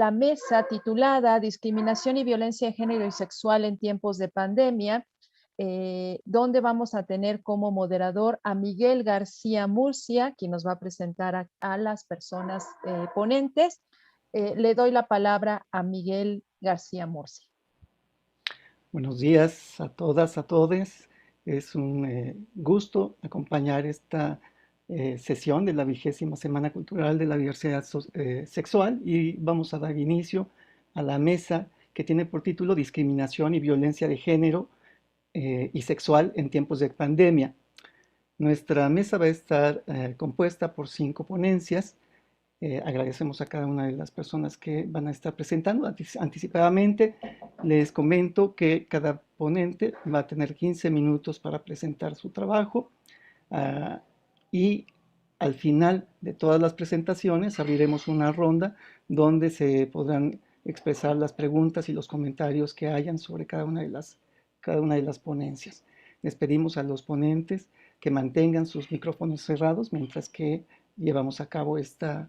la mesa titulada Discriminación y Violencia de Género y Sexual en Tiempos de Pandemia, donde vamos a tener como moderador a Miguel García Murcia, quien nos va a presentar a las personas ponentes. Le doy la palabra a Miguel García Murcia. Buenos días a todas, a todos. Es un gusto acompañar esta sesión de la 20ª Semana Cultural de la Diversidad Sexual, y vamos a dar inicio a la mesa que tiene por título Discriminación y Violencia de Género y Sexual en Tiempos de Pandemia. Nuestra mesa va a estar compuesta por 5 ponencias. Agradecemos a cada una de las personas que van a estar presentando anticipadamente. Les comento que cada ponente va a tener 15 minutos para presentar su trabajo, y al final de todas las presentaciones abriremos una ronda donde se podrán expresar las preguntas y los comentarios que hayan sobre cada una de las ponencias. Les pedimos a los ponentes que mantengan sus micrófonos cerrados mientras que llevamos a cabo esta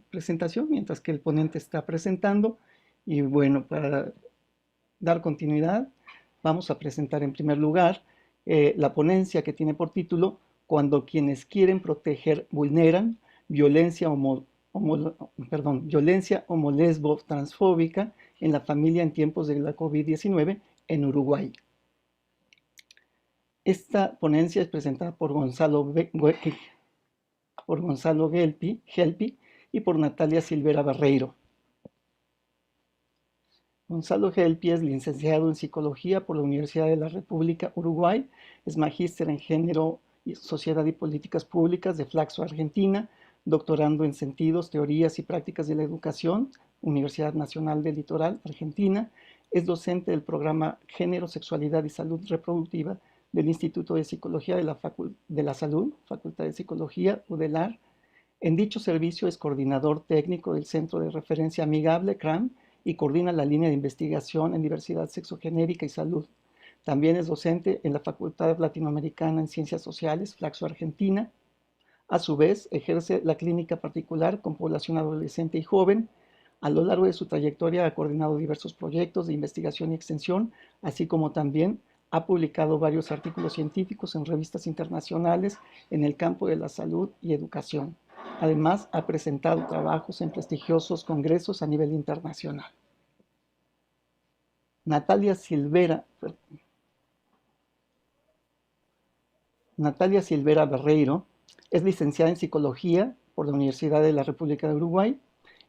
presentación, mientras que el ponente está presentando. Y bueno, para dar continuidad, vamos a presentar en primer lugar la ponencia que tiene por título Cuando quienes quieren proteger vulneran, violencia homolesbo transfóbica en la familia en tiempos de la COVID-19 en Uruguay. Esta ponencia es presentada por Gonzalo Gelpi y por Natalia Silvera Barreiro. Gonzalo Gelpi es licenciado en Psicología por la Universidad de la República Uruguay, es magíster en Género, Sociedad y Políticas Públicas de Flaxo, Argentina, doctorando en Sentidos, Teorías y Prácticas de la Educación, Universidad Nacional del Litoral, Argentina, es docente del programa Género, Sexualidad y Salud Reproductiva del Instituto de Psicología de la Salud, Facultad de Psicología, UDELAR. En dicho servicio es coordinador técnico del Centro de Referencia Amigable, CRAM, y coordina la línea de investigación en diversidad sexogenérica y salud. También es docente en la Facultad Latinoamericana en Ciencias Sociales, Flaxo, Argentina. A su vez, ejerce la clínica particular con población adolescente y joven. A lo largo de su trayectoria ha coordinado diversos proyectos de investigación y extensión, así como también ha publicado varios artículos científicos en revistas internacionales en el campo de la salud y educación. Además, ha presentado trabajos en prestigiosos congresos a nivel internacional. Natalia Silvera Barreiro es licenciada en Psicología por la Universidad de la República de Uruguay,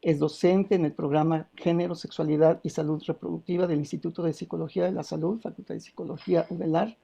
es docente en el programa Género, Sexualidad y Salud Reproductiva del Instituto de Psicología de la Salud, Facultad de Psicología, UDELAR.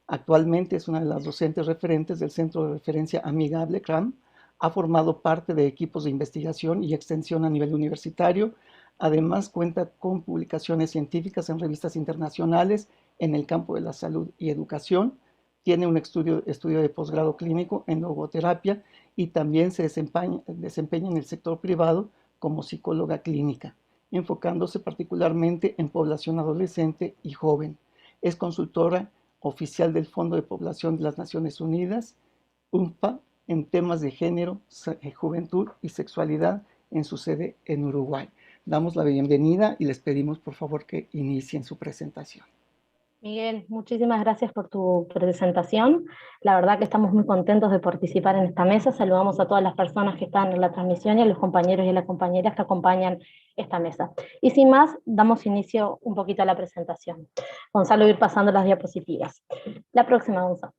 Actualmente es una de las docentes referentes del Centro de Referencia Amigable, CRAM. Ha formado parte de equipos de investigación y extensión a nivel universitario. Además, cuenta con publicaciones científicas en revistas internacionales en el campo de la salud y educación. Tiene un estudio de posgrado clínico en logoterapia y también se desempeña en el sector privado como psicóloga clínica, enfocándose particularmente en población adolescente y joven. Es consultora oficial del Fondo de Población de las Naciones Unidas, UNFPA, en temas de género, juventud y sexualidad en su sede en Uruguay. Damos la bienvenida y les pedimos por favor que inicien su presentación. Miguel, muchísimas gracias por tu presentación. La verdad que estamos muy contentos de participar en esta mesa. Saludamos a todas las personas que están en la transmisión y a los compañeros y a las compañeras que acompañan esta mesa. Y sin más, damos inicio un poquito a la presentación. Gonzalo, ir pasando las diapositivas. La próxima, Gonzalo.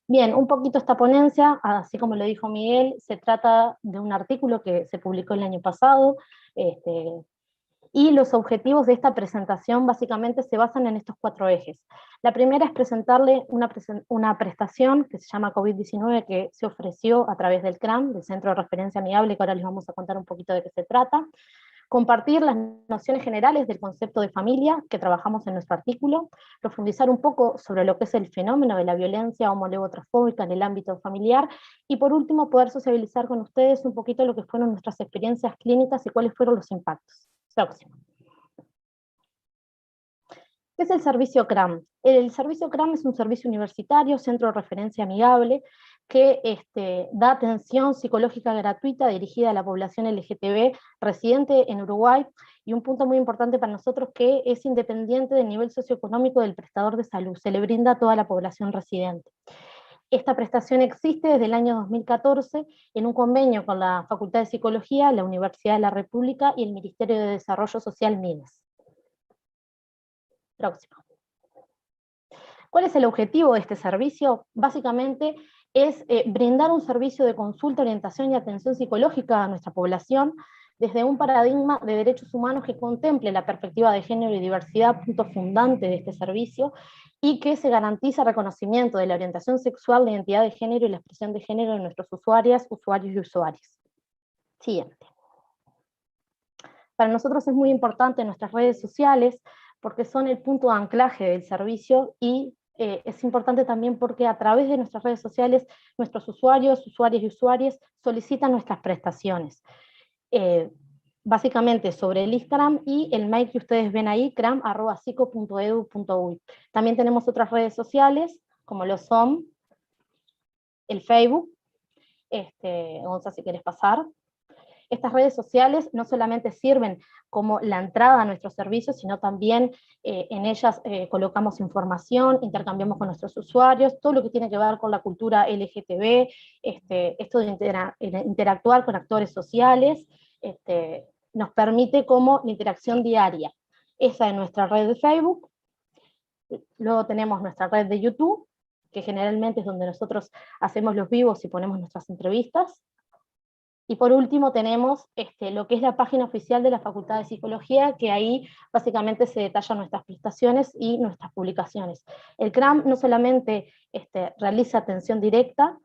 Bien, un poquito esta ponencia, así como lo dijo Miguel, se trata de un artículo que se publicó el año pasado, y los objetivos de esta presentación básicamente se basan en estos 4 ejes. La primera es presentarle una prestación que se llama COVID-19 que se ofreció a través del CRAM, del Centro de Referencia Amigable, que ahora les vamos a contar un poquito de qué se trata. Compartir las nociones generales del concepto de familia que trabajamos en nuestro artículo, profundizar un poco sobre lo que es el fenómeno de la violencia homolego-transfóbica en el ámbito familiar, y por último poder sociabilizar con ustedes un poquito lo que fueron nuestras experiencias clínicas y cuáles fueron los impactos. Próximo. ¿Qué es el servicio CRAM? El servicio CRAM es un servicio universitario, centro de referencia amigable, que da atención psicológica gratuita dirigida a la población LGTB residente en Uruguay, y un punto muy importante para nosotros, que es independiente del nivel socioeconómico del prestador de salud, se le brinda a toda la población residente. Esta prestación existe desde el año 2014 en un convenio con la Facultad de Psicología, la Universidad de la República y el Ministerio de Desarrollo Social, MIDES. Próximo. ¿Cuál es el objetivo de este servicio? Básicamente es brindar un servicio de consulta, orientación y atención psicológica a nuestra población desde un paradigma de derechos humanos que contemple la perspectiva de género y diversidad, punto fundante de este servicio, y que se garantiza el reconocimiento de la orientación sexual, de identidad de género y la expresión de género de nuestros usuarios y usuarias. Siguiente. Para nosotros es muy importante nuestras redes sociales, porque son el punto de anclaje del servicio, y es importante también porque a través de nuestras redes sociales nuestros usuarios y usuarias solicitan nuestras prestaciones. Básicamente sobre el Instagram y el mail que ustedes ven ahí, cram@sico.edu.uy. También tenemos otras redes sociales, como lo son el Facebook, Gonza, si quieres pasar. Estas redes sociales no solamente sirven como la entrada a nuestros servicios, sino también en ellas colocamos información, intercambiamos con nuestros usuarios, todo lo que tiene que ver con la cultura LGTB, esto de interactuar con actores sociales, nos permite como la interacción diaria. Esa es nuestra red de Facebook. Luego tenemos nuestra red de YouTube, que generalmente es donde nosotros hacemos los vivos y ponemos nuestras entrevistas. Y por último tenemos lo que es la página oficial de la Facultad de Psicología, que ahí básicamente se detallan nuestras prestaciones y nuestras publicaciones. El CRAM no solamente realiza atención directa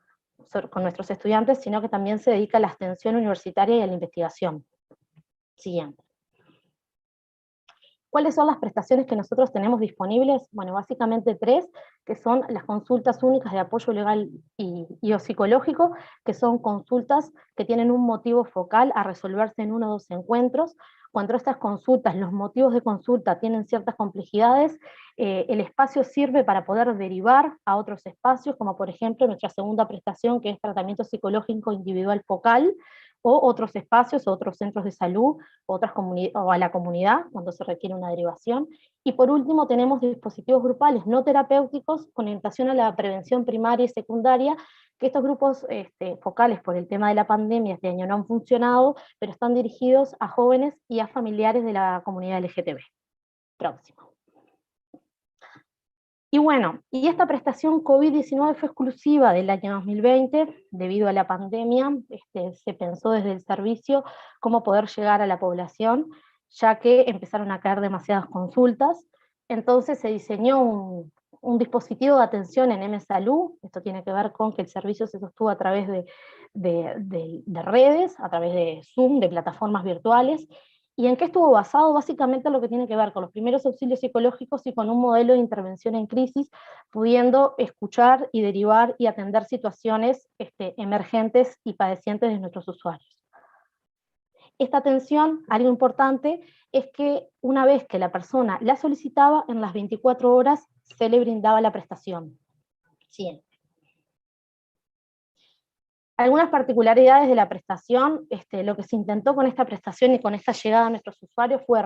con nuestros estudiantes, sino que también se dedica a la extensión universitaria y a la investigación. Siguiente. ¿Cuáles son las prestaciones que nosotros tenemos disponibles? Bueno, básicamente 3, que son las consultas únicas de apoyo legal y o psicológico, que son consultas que tienen un motivo focal a resolverse en 1 o 2 encuentros. Cuando estas consultas, los motivos de consulta tienen ciertas complejidades, el espacio sirve para poder derivar a otros espacios, como por ejemplo nuestra segunda prestación, que es tratamiento psicológico individual focal, o otros espacios, otros centros de salud, o a la comunidad, cuando se requiere una derivación. Y por último tenemos dispositivos grupales no terapéuticos con orientación a la prevención primaria y secundaria, que estos grupos focales por el tema de la pandemia este año no han funcionado, pero están dirigidos a jóvenes y a familiares de la comunidad LGTB. Próximo. Y bueno, y esta prestación COVID-19 fue exclusiva del año 2020, debido a la pandemia. Se pensó desde el servicio cómo poder llegar a la población, ya que empezaron a caer demasiadas consultas. Entonces se diseñó un dispositivo de atención en M-Salud. Esto tiene que ver con que el servicio se sostuvo a través de redes, a través de Zoom, de plataformas virtuales. ¿Y en qué estuvo basado? Básicamente lo que tiene que ver con los primeros auxilios psicológicos y con un modelo de intervención en crisis, pudiendo escuchar y derivar y atender situaciones emergentes y padecientes de nuestros usuarios. Esta atención, algo importante, es que una vez que la persona la solicitaba, en las 24 horas se le brindaba la prestación. Siguiente. Algunas particularidades de la prestación, lo que se intentó con esta prestación y con esta llegada a nuestros usuarios fue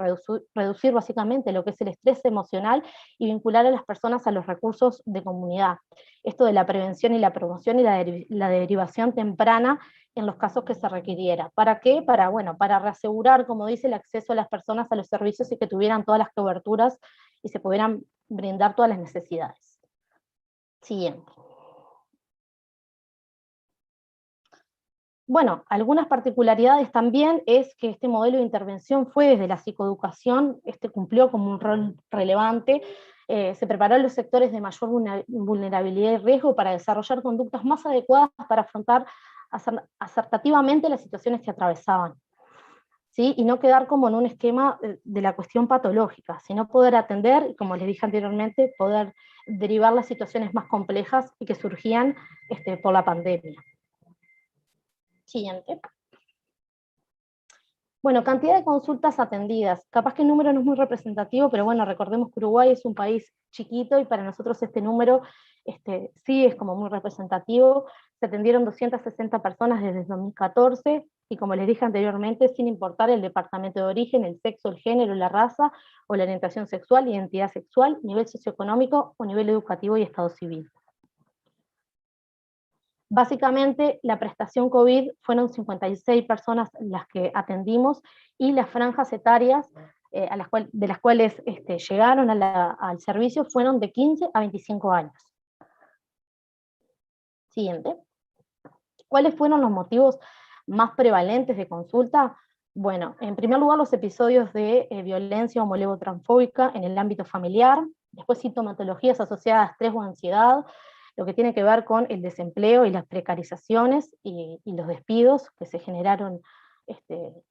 reducir básicamente lo que es el estrés emocional y vincular a las personas a los recursos de comunidad. Esto de la prevención y la promoción y la derivación temprana en los casos que se requiriera. ¿Para qué? Para reasegurar, como dice, el acceso a las personas a los servicios y que tuvieran todas las coberturas y se pudieran brindar todas las necesidades. Siguiente. Bueno, algunas particularidades también es que este modelo de intervención fue desde la psicoeducación, cumplió como un rol relevante, se preparó a los sectores de mayor vulnerabilidad y riesgo para desarrollar conductas más adecuadas para afrontar asertativamente las situaciones que atravesaban, ¿sí? Y no quedar como en un esquema de la cuestión patológica, sino poder atender, como les dije anteriormente, poder derivar las situaciones más complejas y que surgían por la pandemia. Siguiente. Bueno, cantidad de consultas atendidas. Capaz que el número no es muy representativo, pero bueno, recordemos que Uruguay es un país chiquito y para nosotros este número sí es como muy representativo. se atendieron 260 personas desde el 2014, y como les dije anteriormente, sin importar el departamento de origen, el sexo, el género, la raza, o la orientación sexual, identidad sexual, nivel socioeconómico o nivel educativo y estado civil. Básicamente, la prestación COVID fueron 56 personas las que atendimos, y las franjas etarias de las cuales llegaron al servicio fueron de 15 a 25 años. Siguiente. ¿Cuáles fueron los motivos más prevalentes de consulta? Bueno, en primer lugar, los episodios de violencia homolevotransfóbica en el ámbito familiar, después sintomatologías asociadas a estrés o ansiedad, lo que tiene que ver con el desempleo y las precarizaciones y los despidos que se generaron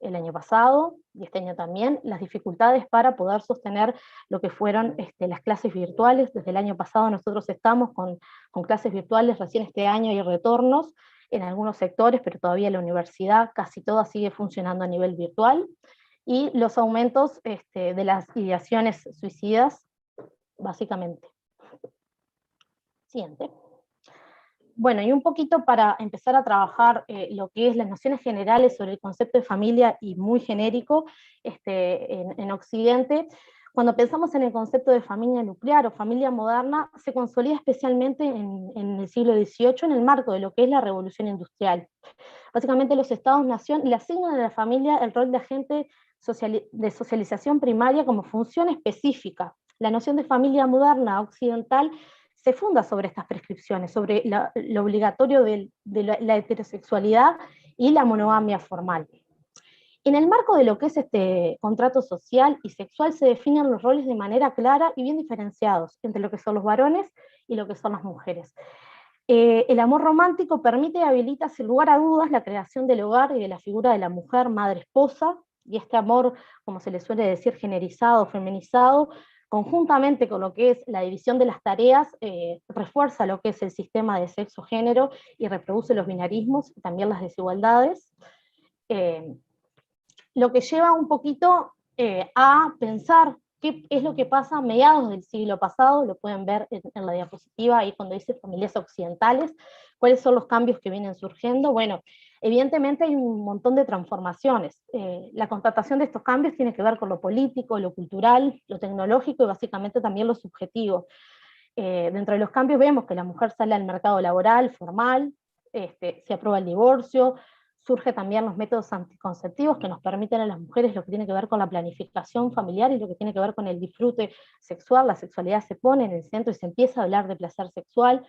el año pasado y este año también, las dificultades para poder sostener lo que fueron las clases virtuales. Desde el año pasado nosotros estamos con clases virtuales, recién este año hay retornos en algunos sectores, pero todavía la universidad casi toda sigue funcionando a nivel virtual, y los aumentos de las ideaciones suicidas, básicamente. Siguiente. Bueno, y un poquito para empezar a trabajar lo que es las nociones generales sobre el concepto de familia, y muy genérico en Occidente. Cuando pensamos en el concepto de familia nuclear o familia moderna, se consolida especialmente en el siglo XVIII, en el marco de lo que es la revolución industrial. Básicamente los estados-nación le asignan a la familia el rol de agente de socialización primaria como función específica. La noción de familia moderna occidental se funda sobre estas prescripciones, sobre lo obligatorio de la heterosexualidad y la monogamia formal. En el marco de lo que es este contrato social y sexual se definen los roles de manera clara y bien diferenciados entre lo que son los varones y lo que son las mujeres. El amor romántico permite y habilita sin lugar a dudas la creación del hogar y de la figura de la mujer, madre, esposa, y este amor, como se le suele decir, generizado, feminizado, conjuntamente con lo que es la división de las tareas, refuerza lo que es el sistema de sexo-género y reproduce los binarismos y también las desigualdades. Lo que lleva un poquito a pensar qué es lo que pasa a mediados del siglo pasado, lo pueden ver en la diapositiva, ahí cuando dice familias occidentales, cuáles son los cambios que vienen surgiendo. Bueno, evidentemente hay un montón de transformaciones. La constatación de estos cambios tiene que ver con lo político, lo cultural, lo tecnológico y básicamente también lo subjetivo. Dentro de los cambios vemos que la mujer sale al mercado laboral, formal, se aprueba el divorcio, surge también los métodos anticonceptivos que nos permiten a las mujeres lo que tiene que ver con la planificación familiar y lo que tiene que ver con el disfrute sexual. La sexualidad se pone en el centro y se empieza a hablar de placer sexual.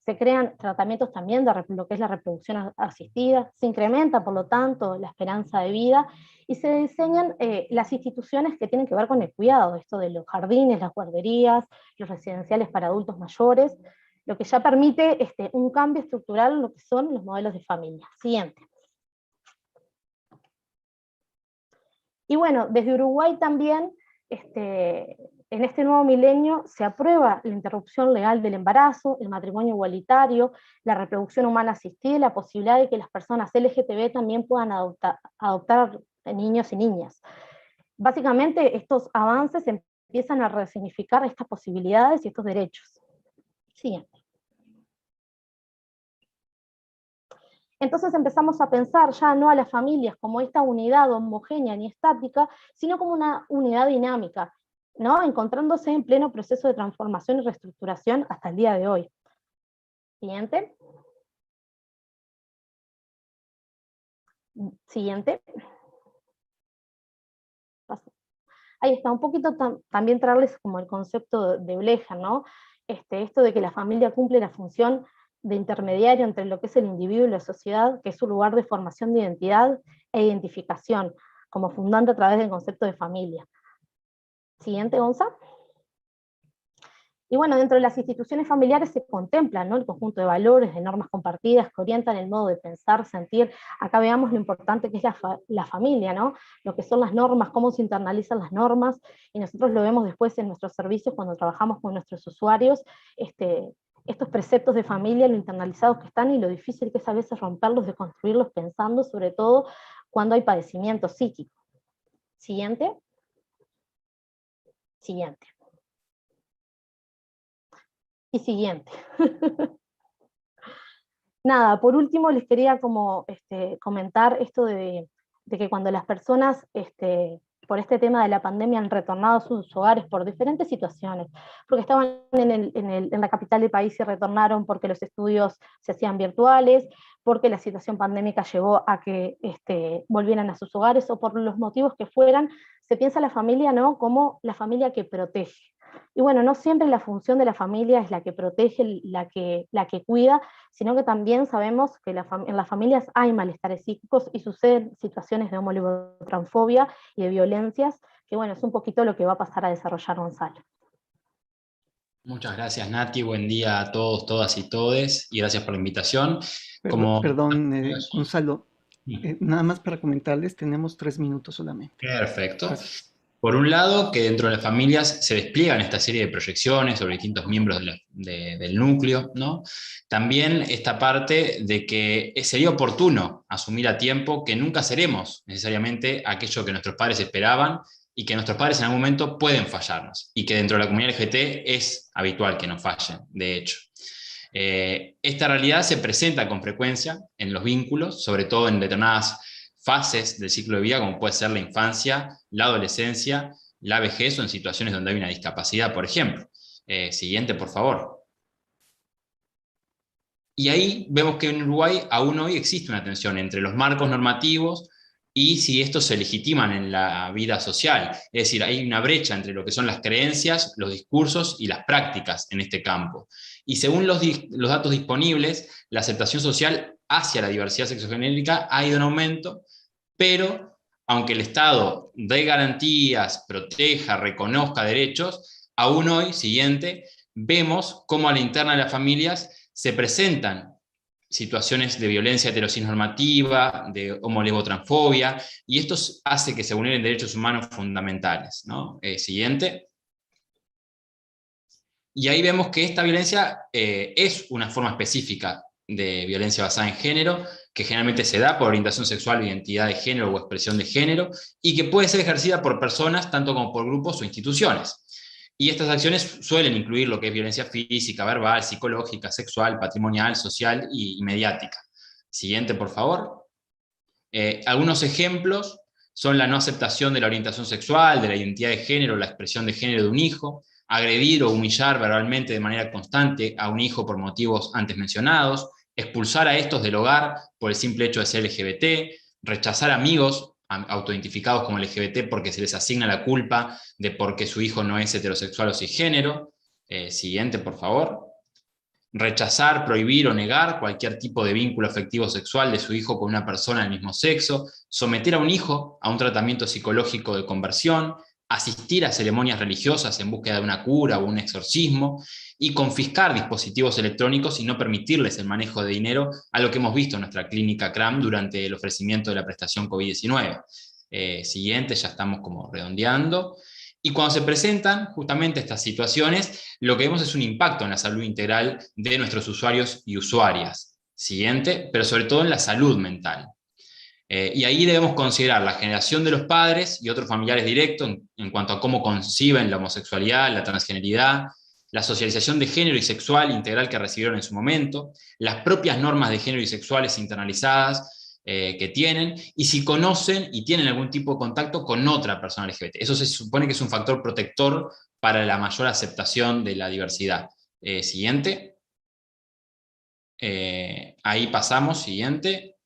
Se crean tratamientos también de lo que es la reproducción asistida, se incrementa por lo tanto la esperanza de vida, y se diseñan las instituciones que tienen que ver con el cuidado, esto de los jardines, las guarderías, los residenciales para adultos mayores, lo que ya permite un cambio estructural en lo que son los modelos de familia. Siguiente. Y bueno, desde Uruguay también, en este nuevo milenio se aprueba la interrupción legal del embarazo, el matrimonio igualitario, la reproducción humana asistida y la posibilidad de que las personas LGTB también puedan adoptar niños y niñas. Básicamente estos avances empiezan a resignificar estas posibilidades y estos derechos. Siguiente. Entonces empezamos a pensar ya no a las familias como esta unidad homogénea ni estática, sino como una unidad dinámica, ¿no? Encontrándose en pleno proceso de transformación y reestructuración hasta el día de hoy. Siguiente. Siguiente. Ahí está, un poquito también traerles como el concepto de Bleja, ¿no? Esto de que la familia cumple la función de intermediario entre lo que es el individuo y la sociedad, que es su lugar de formación de identidad e identificación, como fundante a través del concepto de familia. Siguiente, Gonza. Y bueno, dentro de las instituciones familiares se contemplan, ¿no?, el conjunto de valores, de normas compartidas que orientan el modo de pensar, sentir. Acá veamos lo importante que es la familia, ¿no? Lo que son las normas, cómo se internalizan las normas, y nosotros lo vemos después en nuestros servicios cuando trabajamos con nuestros usuarios, estos preceptos de familia, lo internalizados que están y lo difícil que es a veces romperlos, de construirlos pensando, sobre todo cuando hay padecimiento psíquico. Siguiente. Siguiente. Y siguiente. nada, por último les quería como comentar esto de que cuando las personas por este tema de la pandemia han retornado a sus hogares por diferentes situaciones, porque estaban en la capital del país y retornaron porque los estudios se hacían virtuales, porque la situación pandémica llevó a que volvieran a sus hogares, o por los motivos que fueran, se piensa la familia, ¿no?, como la familia que protege. Y bueno, no siempre la función de la familia es la que protege, la que cuida, sino que también sabemos que en las familias hay malestares psíquicos y suceden situaciones de homolibotransfobia y de violencias, que bueno, es un poquito lo que va a pasar a desarrollar Gonzalo. Muchas gracias, Nati. Buen día a todos, todas y todes, y gracias por la invitación. Perdón, Gonzalo, nada más para comentarles, tenemos 3 minutos solamente. Perfecto. Gracias. Por un lado, que dentro de las familias se despliegan esta serie de proyecciones sobre distintos miembros del núcleo, ¿no? También esta parte de que sería oportuno asumir a tiempo que nunca seremos necesariamente aquello que nuestros padres esperaban, y que nuestros padres en algún momento pueden fallarnos, y que dentro de la comunidad LGBT es habitual que nos fallen, de hecho. Esta realidad se presenta con frecuencia en los vínculos, sobre todo en determinadas fases del ciclo de vida, como puede ser la infancia, la adolescencia, la vejez, o en situaciones donde hay una discapacidad, por ejemplo. Siguiente, por favor. Y ahí vemos que en Uruguay aún hoy existe una tensión entre los marcos normativos y si estos se legitiman en la vida social. Es decir, hay una brecha entre lo que son las creencias, los discursos y las prácticas en este campo. Y según los datos disponibles, la aceptación social hacia la diversidad sexogenérica ha ido en aumento, pero aunque el Estado dé garantías, proteja, reconozca derechos, aún hoy, siguiente, vemos cómo a la interna de las familias se presentan situaciones de violencia heterocisnormativa, de homolesbotransfobia, y esto hace que se vulneren derechos humanos fundamentales, ¿no? Siguiente. Y ahí vemos que esta violencia es una forma específica de violencia basada en género, que generalmente se da por orientación sexual, identidad de género o expresión de género, y que puede ser ejercida por personas, tanto como por grupos o instituciones. Y estas acciones suelen incluir lo que es violencia física, verbal, psicológica, sexual, patrimonial, social y mediática. Siguiente, por favor. Algunos ejemplos son la no aceptación de la orientación sexual, de la identidad de género, la expresión de género de un hijo, agredir o humillar verbalmente de manera constante a un hijo por motivos antes mencionados, expulsar a estos del hogar por el simple hecho de ser LGBT, rechazar amigos autoidentificados como LGBT porque se les asigna la culpa de porque su hijo no es heterosexual o cisgénero. Siguiente, por favor. Rechazar, prohibir o negar cualquier tipo de vínculo afectivo sexual de su hijo con una persona del mismo sexo, someter a un hijo a un tratamiento psicológico de conversión, asistir a ceremonias religiosas en búsqueda de una cura o un exorcismo, y confiscar dispositivos electrónicos y no permitirles el manejo de dinero, a lo que hemos visto en nuestra clínica CRAM durante el ofrecimiento de la prestación COVID-19. Siguiente, ya estamos como redondeando. Y cuando se presentan justamente estas situaciones, lo que vemos es un impacto en la salud integral de nuestros usuarios y usuarias. Siguiente, pero sobre todo en la salud mental. Y ahí debemos considerar la generación de los padres y otros familiares directos en cuanto a cómo conciben la homosexualidad, la transgeneridad, la socialización de género y sexual integral que recibieron en su momento, las propias normas de género y sexuales internalizadas que tienen, y si conocen y tienen algún tipo de contacto con otra persona LGBT. Eso se supone que es un factor protector para la mayor aceptación de la diversidad. Siguiente. Ahí pasamos, siguiente.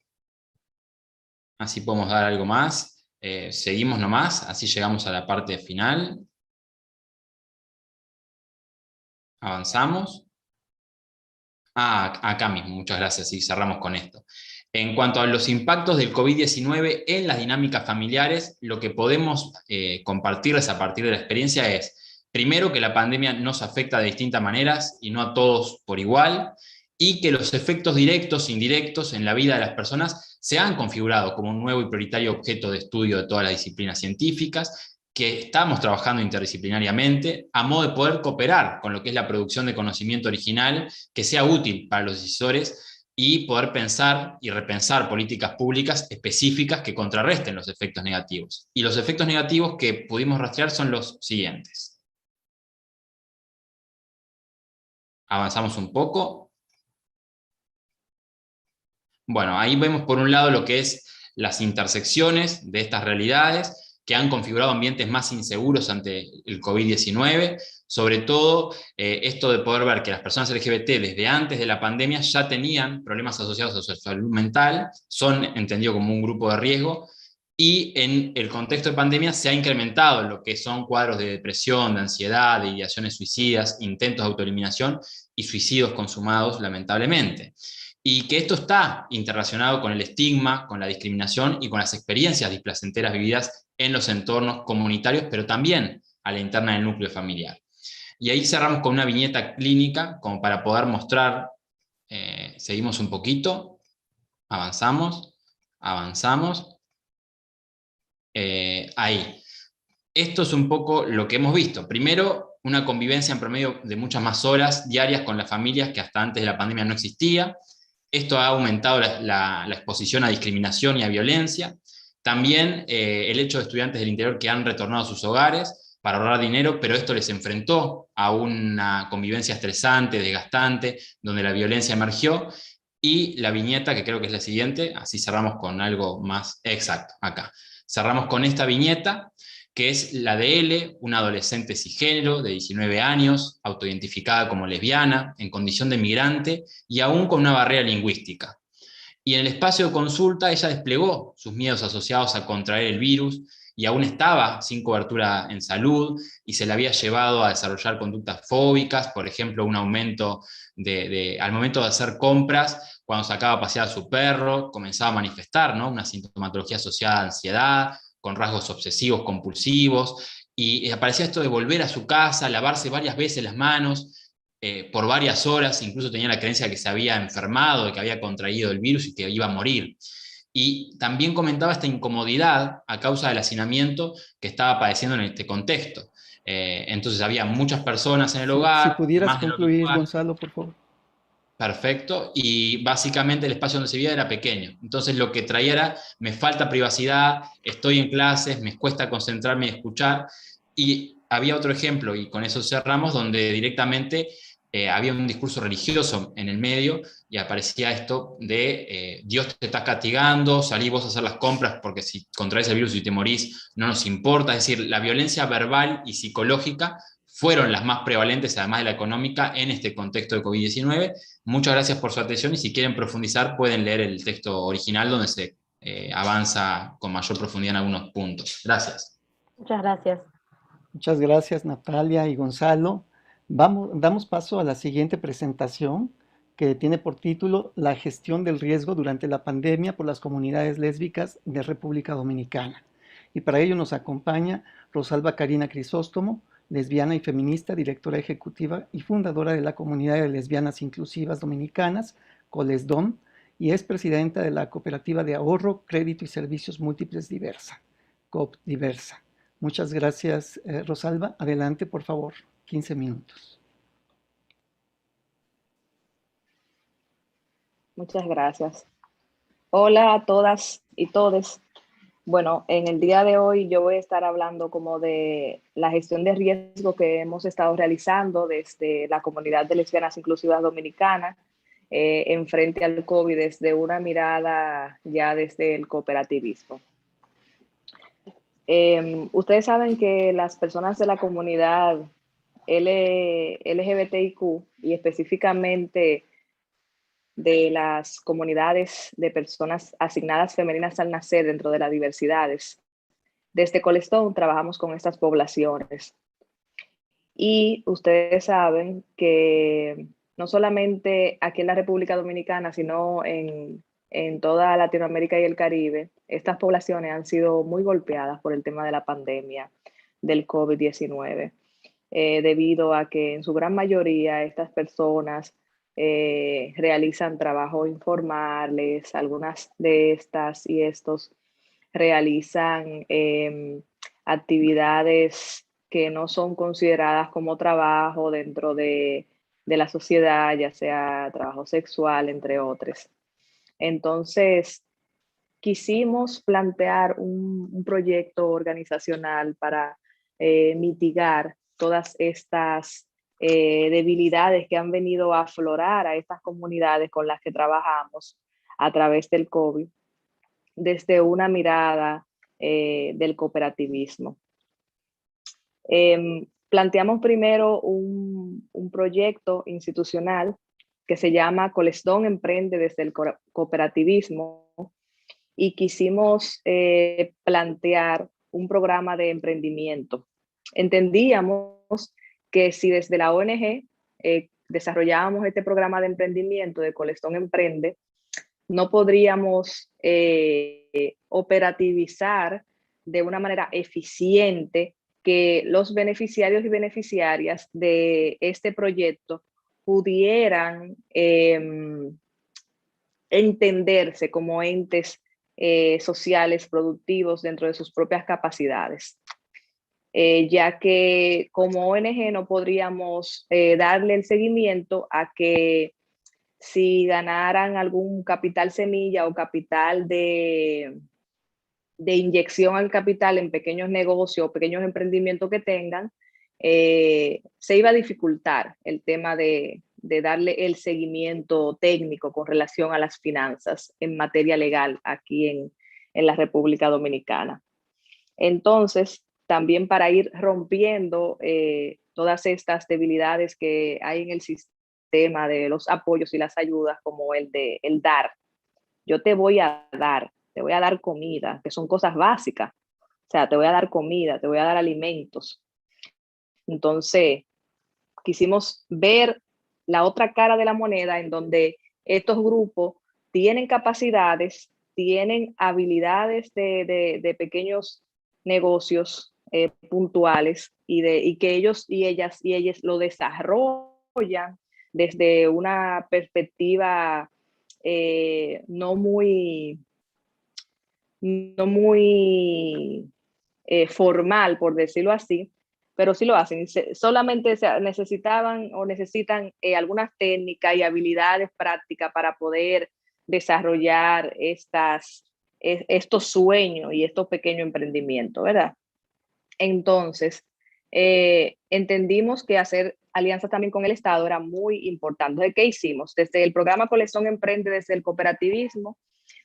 Así podemos dar algo más. Seguimos nomás, así llegamos a la parte final. Avanzamos. Acá mismo, muchas gracias, y cerramos con esto. En cuanto a los impactos del COVID-19 en las dinámicas familiares, lo que podemos compartirles a partir de la experiencia es, primero, que la pandemia nos afecta de distintas maneras y no a todos por igual, y que los efectos directos e indirectos en la vida de las personas se han configurado como un nuevo y prioritario objeto de estudio de todas las disciplinas científicas, que estamos trabajando interdisciplinariamente a modo de poder cooperar con lo que es la producción de conocimiento original que sea útil para los decisores, y poder pensar y repensar políticas públicas específicas que contrarresten los efectos negativos. Y los efectos negativos que pudimos rastrear son los siguientes. Avanzamos un poco. Bueno, ahí vemos por un lado lo que es las intersecciones de estas realidades que han configurado ambientes más inseguros ante el COVID-19, sobre todo esto de poder ver que las personas LGBT desde antes de la pandemia ya tenían problemas asociados a su salud mental, son entendidos como un grupo de riesgo, y en el contexto de pandemia se ha incrementado lo que son cuadros de depresión, de ansiedad, de ideaciones suicidas, intentos de autoeliminación y suicidios consumados, lamentablemente. Y que esto está interrelacionado con el estigma, con la discriminación y con las experiencias displacenteras vividas en los entornos comunitarios, pero también a la interna del núcleo familiar. Y ahí cerramos con una viñeta clínica, como para poder mostrar, seguimos un poquito, avanzamos, avanzamos, ahí. Esto es un poco lo que hemos visto. Primero, una convivencia en promedio de muchas más horas diarias con las familias que hasta antes de la pandemia no existía. Esto ha aumentado la exposición a discriminación y a violencia. También el hecho de estudiantes del interior que han retornado a sus hogares para ahorrar dinero, pero esto les enfrentó a una convivencia estresante, desgastante, donde la violencia emergió. Y la viñeta, que creo que es la siguiente, así cerramos con algo más exacto, acá. Cerramos con esta viñeta, que es la de L, una adolescente cisgénero de 19 años, autoidentificada como lesbiana, en condición de migrante y aún con una barrera lingüística. Y en el espacio de consulta ella desplegó sus miedos asociados a contraer el virus y aún estaba sin cobertura en salud y se le había llevado a desarrollar conductas fóbicas, por ejemplo, un aumento al momento de hacer compras, cuando sacaba a pasear a su perro, comenzaba a manifestar, ¿no?, una sintomatología asociada a ansiedad, con rasgos obsesivos compulsivos, y aparecía esto de volver a su casa, lavarse varias veces las manos, por varias horas, incluso tenía la creencia de que se había enfermado, de que había contraído el virus y que iba a morir. Y también comentaba esta incomodidad a causa del hacinamiento que estaba padeciendo en este contexto. Entonces había muchas personas en el Si hogar, pudieras más de lo concluir, habitual. Gonzalo, por favor. Perfecto, y básicamente el espacio donde se vivía era pequeño. Entonces lo que traía era, me falta privacidad, estoy en clases, me cuesta concentrarme y escuchar. Y había otro ejemplo, y con eso cerramos, donde directamente había un discurso religioso en el medio, y aparecía esto de Dios te está castigando, salí vos a hacer las compras porque si contraes el virus y te morís, no nos importa. Es decir, la violencia verbal y psicológica fueron las más prevalentes, además de la económica, en este contexto de COVID-19. Muchas gracias por su atención y si quieren profundizar pueden leer el texto original donde se avanza con mayor profundidad en algunos puntos. Gracias. Muchas gracias. Muchas gracias, Natalia y Gonzalo. Damos paso a la siguiente presentación, que tiene por título La gestión del riesgo durante la pandemia por las comunidades lésbicas de República Dominicana. Y para ello nos acompaña Rosalba Karina Crisóstomo, lesbiana y feminista, directora ejecutiva y fundadora de la Comunidad de Lesbianas Inclusivas Dominicanas, COLESDOM, y es presidenta de la Cooperativa de Ahorro, Crédito y Servicios Múltiples Diversa, COP Diversa. Muchas gracias, Rosalba. Adelante, por favor, 15 minutos. Muchas gracias. Hola a todas y todes. Bueno, en el día de hoy yo voy a estar hablando como de la gestión de riesgo que hemos estado realizando desde la comunidad de lesbianas inclusivas dominicanas en frente al COVID desde una mirada ya desde el cooperativismo. Ustedes saben que las personas de la comunidad LGBTIQ y específicamente de las comunidades de personas asignadas femeninas al nacer dentro de las diversidades. Desde COLESDOM trabajamos con estas poblaciones. Y ustedes saben que no solamente aquí en la República Dominicana, sino en toda Latinoamérica y el Caribe, estas poblaciones han sido muy golpeadas por el tema de la pandemia del COVID-19, debido a que en su gran mayoría estas personas realizan trabajo informales, algunas de estas y estos realizan actividades que no son consideradas como trabajo dentro de la sociedad, ya sea trabajo sexual, entre otros. Entonces, quisimos plantear un proyecto organizacional para mitigar todas estas debilidades que han venido a aflorar a estas comunidades con las que trabajamos a través del COVID desde una mirada del cooperativismo. Planteamos primero un proyecto institucional que se llama Colestón Emprende desde el Cooperativismo, y quisimos plantear un programa de emprendimiento. Entendíamos que si desde la ONG desarrollábamos este programa de emprendimiento de Colestón Emprende, no podríamos operativizar de una manera eficiente que los beneficiarios y beneficiarias de este proyecto pudieran entenderse como entes sociales productivos dentro de sus propias capacidades. Ya que como ONG no podríamos darle el seguimiento a que si ganaran algún capital semilla o capital de inyección al capital en pequeños negocios o pequeños emprendimientos que tengan, se iba a dificultar el tema de darle el seguimiento técnico con relación a las finanzas en materia legal aquí en la República Dominicana. Entonces, también para ir rompiendo todas estas debilidades que hay en el sistema de los apoyos y las ayudas, como el dar. Yo te voy a dar comida, que son cosas básicas. O sea, te voy a dar comida, te voy a dar alimentos. Entonces, quisimos ver la otra cara de la moneda, en donde estos grupos tienen capacidades, tienen habilidades de pequeños negocios puntuales y que ellos y ellas lo desarrollan desde una perspectiva no muy formal, por decirlo así, pero sí lo hacen. Solamente necesitan algunas técnicas y habilidades prácticas para poder desarrollar estos sueños y estos pequeños emprendimientos, ¿verdad? Entonces, entendimos que hacer alianzas también con el Estado era muy importante. Entonces, ¿qué hicimos? Desde el programa Colestón Emprende, desde el cooperativismo,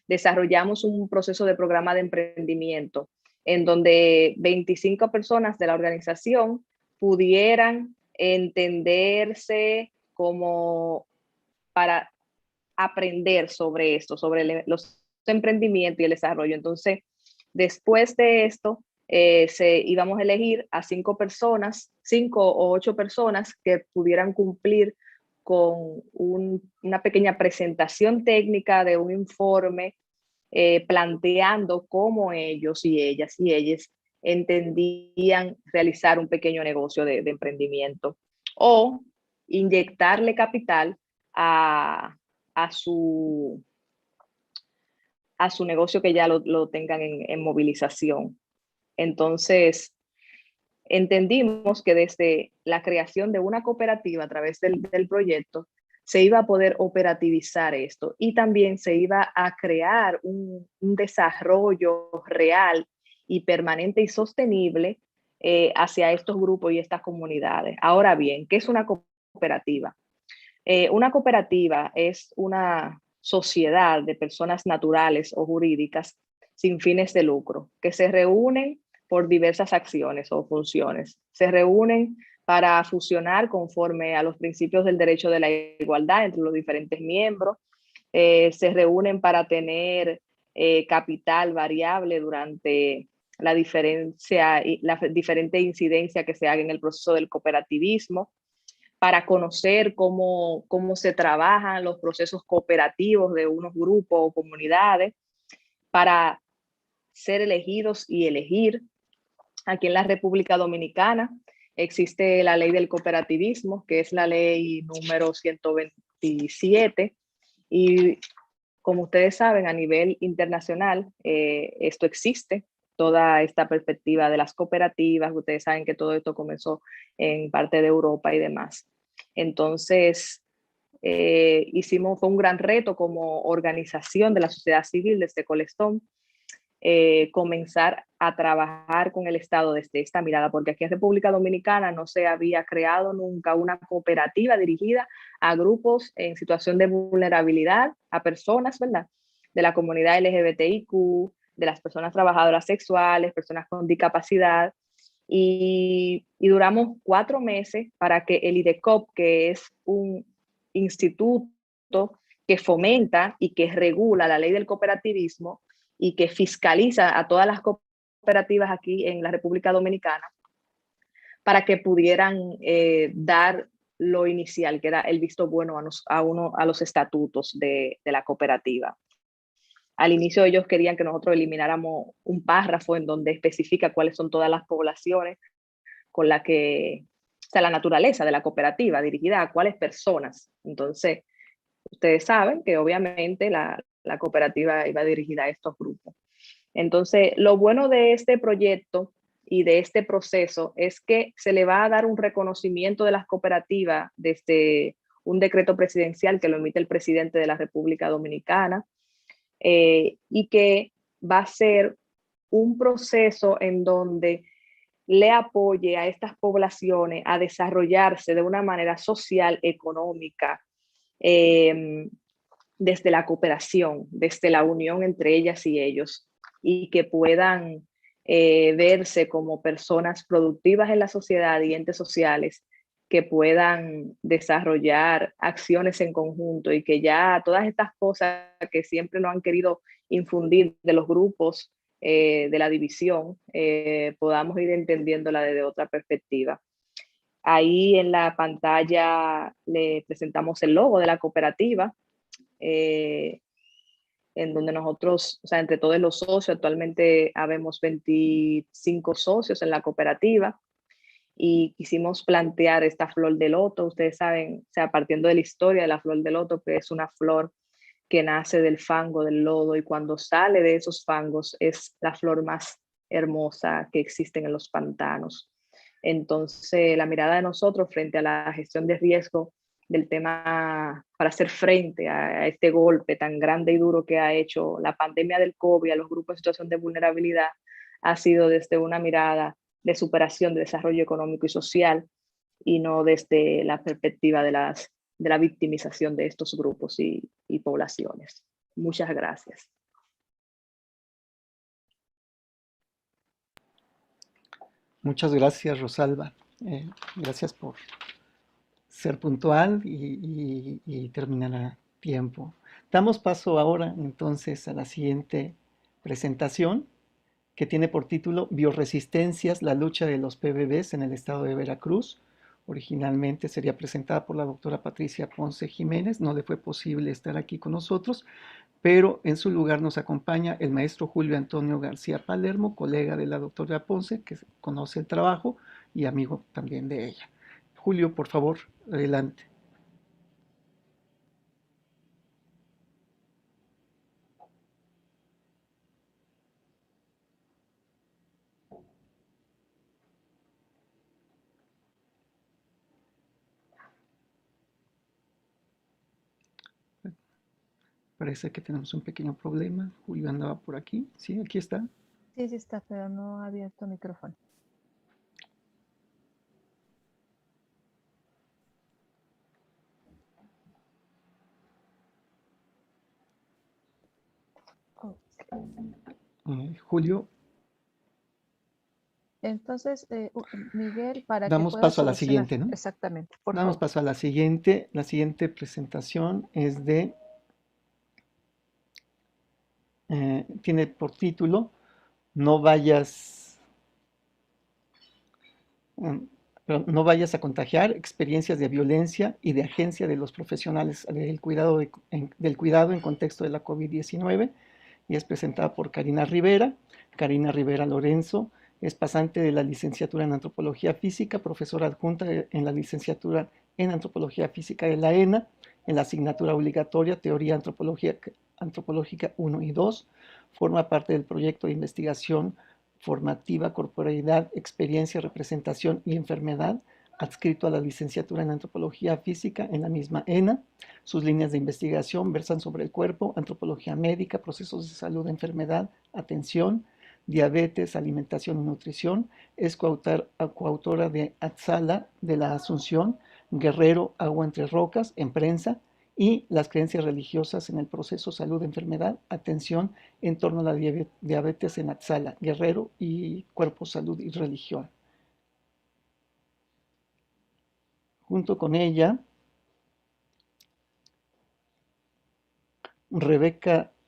desarrollamos un proceso de programa de emprendimiento en donde 25 personas de la organización pudieran entenderse como para aprender sobre esto, sobre los emprendimientos y el desarrollo. Entonces, después de esto, íbamos a elegir a 5 o 8 personas que pudieran cumplir con una pequeña presentación técnica de un informe planteando cómo ellos y ellas entendían realizar un pequeño negocio de emprendimiento o inyectarle capital a su negocio que ya lo tengan en movilización. Entonces, entendimos que desde la creación de una cooperativa a través del proyecto, se iba a poder operativizar esto y también se iba a crear un desarrollo real y permanente y sostenible hacia estos grupos y estas comunidades. Ahora bien, ¿qué es una cooperativa? Una cooperativa es una sociedad de personas naturales o jurídicas sin fines de lucro que se reúnen por diversas acciones o funciones. Se reúnen para fusionar conforme a los principios del derecho de la igualdad entre los diferentes miembros. Se reúnen para tener capital variable durante la diferente incidencia que se haga en el proceso del cooperativismo, para conocer cómo se trabajan los procesos cooperativos de unos grupos o comunidades, para ser elegidos y elegir. Aquí en la República Dominicana existe la ley del cooperativismo, que es la ley número 127, y como ustedes saben, a nivel internacional esto existe, toda esta perspectiva de las cooperativas. Ustedes saben que todo esto comenzó en parte de Europa y demás. Entonces, fue un gran reto como organización de la sociedad civil desde Colestón, comenzar a trabajar con el Estado desde esta mirada, porque aquí en República Dominicana no se había creado nunca una cooperativa dirigida a grupos en situación de vulnerabilidad, a personas, ¿verdad?, de la comunidad LGBTIQ, de las personas trabajadoras sexuales, personas con discapacidad, y duramos 4 meses para que el IDECOP, que es un instituto que fomenta y que regula la ley del cooperativismo y que fiscaliza a todas las cooperativas aquí en la República Dominicana, para que pudieran dar lo inicial, que era el visto bueno a los estatutos de la cooperativa. Al inicio ellos querían que nosotros elimináramos un párrafo en donde especifica cuáles son todas las poblaciones con la que, o sea, la naturaleza de la cooperativa dirigida a cuáles personas. Entonces, ustedes saben que obviamente la cooperativa iba dirigida a estos grupos. Entonces, lo bueno de este proyecto y de este proceso es que se le va a dar un reconocimiento de las cooperativas desde un decreto presidencial que lo emite el presidente de la República Dominicana, y que va a ser un proceso en donde le apoye a estas poblaciones a desarrollarse de una manera social, económica, desde la cooperación, desde la unión entre ellas y ellos, y que puedan verse como personas productivas en la sociedad y entes sociales que puedan desarrollar acciones en conjunto, y que ya todas estas cosas que siempre nos han querido infundir de los grupos de la división, podamos ir entendiéndola desde otra perspectiva. Ahí en la pantalla le presentamos el logo de la cooperativa, en donde nosotros, o sea, entre todos los socios, actualmente habemos 25 socios en la cooperativa, y quisimos plantear esta flor de loto. Ustedes saben, o sea, partiendo de la historia de la flor de loto, que es una flor que nace del fango, del lodo, y cuando sale de esos fangos es la flor más hermosa que existen en los pantanos. Entonces, la mirada de nosotros frente a la gestión de riesgo del tema para hacer frente a este golpe tan grande y duro que ha hecho la pandemia del COVID a los grupos en situación de vulnerabilidad, ha sido desde una mirada de superación, de desarrollo económico y social, y no desde la perspectiva de la victimización de estos grupos y poblaciones. Muchas gracias. Muchas gracias, Rosalba. Gracias por ser puntual y terminar a tiempo. Damos paso ahora entonces a la siguiente presentación, que tiene por título Bioresistencias, la lucha de los PBBs en el estado de Veracruz. Originalmente sería presentada por la doctora Patricia Ponce Jiménez, no le fue posible estar aquí con nosotros, pero en su lugar nos acompaña el maestro Julio Antonio García Palermo, colega de la doctora Ponce, que conoce el trabajo y amigo también de ella. Julio, por favor, adelante. Parece que tenemos un pequeño problema. Julio andaba por aquí. Sí, aquí está. Sí, sí está, pero no ha abierto micrófono. Julio. Entonces, Miguel, para damos que paso a la siguiente, ¿no? Exactamente. Damos paso a la siguiente. La siguiente presentación es de... tiene por título No vayas a contagiar, experiencias de violencia y de agencia de los profesionales del cuidado en contexto de la COVID-19, y es presentada por Karina Rivera. Karina Rivera Lorenzo es pasante de la licenciatura en Antropología Física, profesora adjunta en la licenciatura en Antropología Física de la ENA, en la asignatura obligatoria Teoría Antropológica 1 y 2, forma parte del proyecto de investigación formativa Corporeidad, Experiencia, Representación y Enfermedad, adscrito a la licenciatura en Antropología Física en la misma ENA. Sus líneas de investigación versan sobre el cuerpo, antropología médica, procesos de salud, enfermedad, atención, diabetes, alimentación y nutrición. Es coautora de Atzala de la Asunción, Guerrero, Agua entre Rocas, en prensa, y las creencias religiosas en el proceso salud-enfermedad, atención en torno a la diabetes en Atzala, Guerrero y Cuerpo, Salud y Religión. Junto con ella,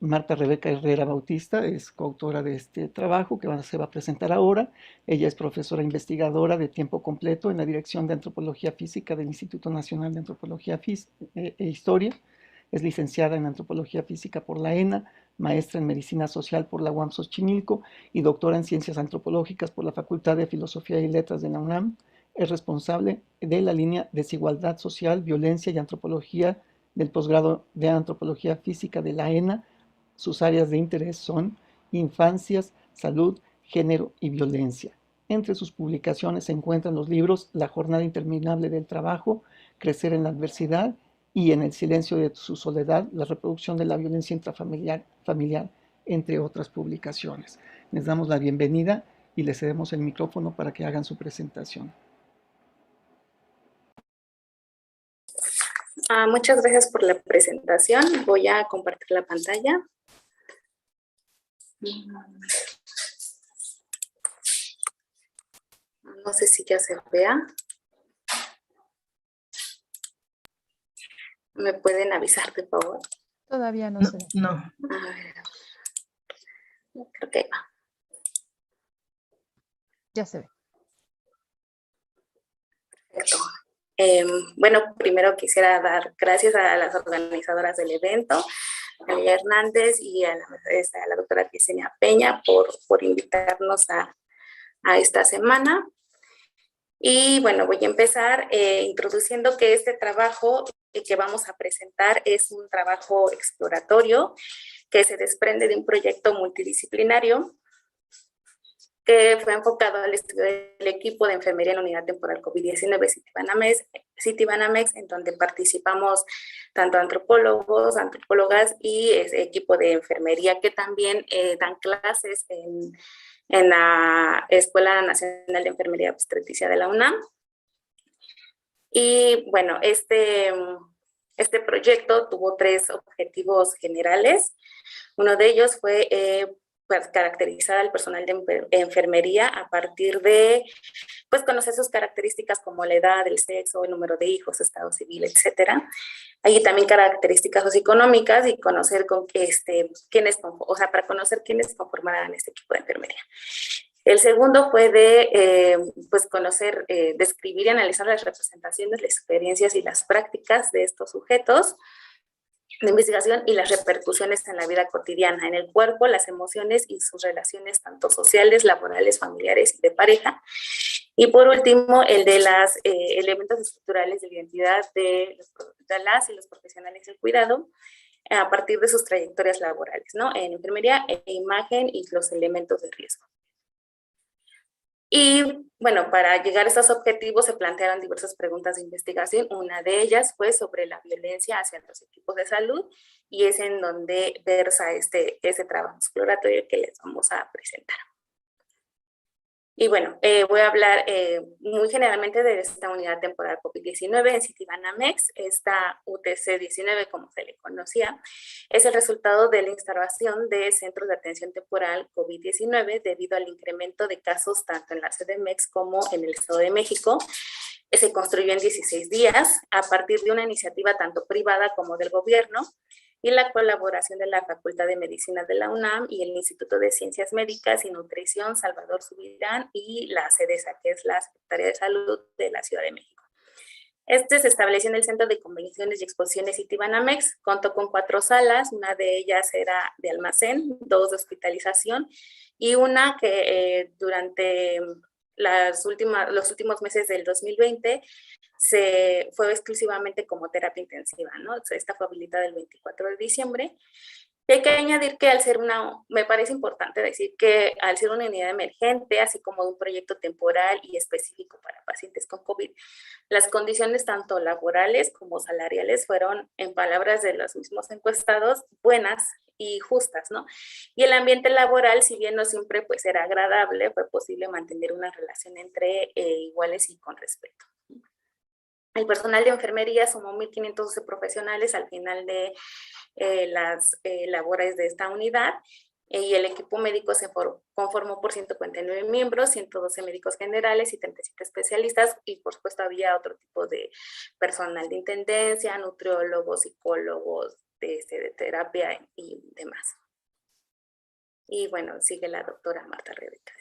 Marta Rebeca Herrera Bautista es coautora de este trabajo que se va a presentar ahora. Ella es profesora investigadora de tiempo completo en la Dirección de Antropología Física del Instituto Nacional de Antropología e Historia. Es licenciada en Antropología Física por la ENA, maestra en Medicina Social por la UAM Xochimilco y doctora en Ciencias Antropológicas por la Facultad de Filosofía y Letras de la UNAM. Es responsable de la línea Desigualdad Social, Violencia y Antropología del posgrado de Antropología Física de la ENA. Sus áreas de interés son infancias, salud, género y violencia. Entre sus publicaciones se encuentran los libros La jornada interminable del trabajo, Crecer en la adversidad y En el silencio de su soledad, la reproducción de la violencia intrafamiliar, entre otras publicaciones. Les damos la bienvenida y les cedemos el micrófono para que hagan su presentación. Muchas gracias por la presentación. Voy a compartir la pantalla. No sé si ya se vea. ¿Me pueden avisar, por favor? Todavía no se ve. No. A ver. Creo que ahí va. Ya se ve. Perfecto. Bueno, primero quisiera dar gracias a las organizadoras del evento, a Lilia Hernández y a la doctora Yesenia Peña por invitarnos a esta semana. Y bueno, voy a empezar introduciendo que este trabajo que vamos a presentar es un trabajo exploratorio que se desprende de un proyecto multidisciplinario que fue enfocado al estudio del equipo de enfermería en la unidad temporal COVID-19 Citibanamex, en donde participamos tanto antropólogos, antropólogas y equipo de enfermería que también dan clases en la Escuela Nacional de Enfermería Obstetricia de la UNAM. Y bueno, este proyecto tuvo 3 objetivos generales. Uno de ellos fue caracterizar al personal de enfermería a partir de conocer sus características como la edad, el sexo, el número de hijos, estado civil, etcétera. Hay también características socioeconómicas y conocer para conocer quiénes conformarán este equipo de enfermería. El segundo fue de conocer, describir y analizar las representaciones, las experiencias y las prácticas de estos sujetos de investigación y las repercusiones en la vida cotidiana, en el cuerpo, las emociones y sus relaciones tanto sociales, laborales, familiares y de pareja. Y por último, el de los elementos estructurales de la identidad de las y los profesionales del cuidado a partir de sus trayectorias laborales, ¿no? En enfermería, imagen y los elementos de riesgo. Y bueno, para llegar a estos objetivos se plantearon diversas preguntas de investigación. Una de ellas fue sobre la violencia hacia los equipos de salud y es en donde versa ese trabajo exploratorio que les vamos a presentar. Y bueno, voy a hablar muy generalmente de esta unidad temporal COVID-19 en Citibanamex. Esta UTC-19, como se le conocía, es el resultado de la instalación de centros de atención temporal COVID-19 debido al incremento de casos tanto en la CDMX como en el Estado de México. Se construyó en 16 días a partir de una iniciativa tanto privada como del gobierno y la colaboración de la Facultad de Medicina de la UNAM y el Instituto de Ciencias Médicas y Nutrición Salvador Subirán y la CEDESA, que es la Secretaría de Salud de la Ciudad de México. Se estableció en el Centro de Convenciones y Exposiciones Citibanamex, contó con 4 salas, una de ellas era de almacén, 2 de hospitalización y una que durante los últimos meses del 2020 fue exclusivamente como terapia intensiva, ¿no? Esta fue habilitada el 24 de diciembre. Y hay que añadir que me parece importante decir que al ser una unidad emergente, así como un proyecto temporal y específico para pacientes con COVID, las condiciones tanto laborales como salariales fueron, en palabras de los mismos encuestados, buenas y justas, ¿no? Y el ambiente laboral, si bien no siempre era agradable, fue posible mantener una relación entre iguales y con respeto. El personal de enfermería sumó 1.512 profesionales al final de las labores de esta unidad, y el equipo médico se conformó por 149 miembros, 112 médicos generales y 37 especialistas, y por supuesto había otro tipo de personal de intendencia, nutriólogos, psicólogos, de terapia y demás. Y bueno, sigue la doctora Marta Rebeca.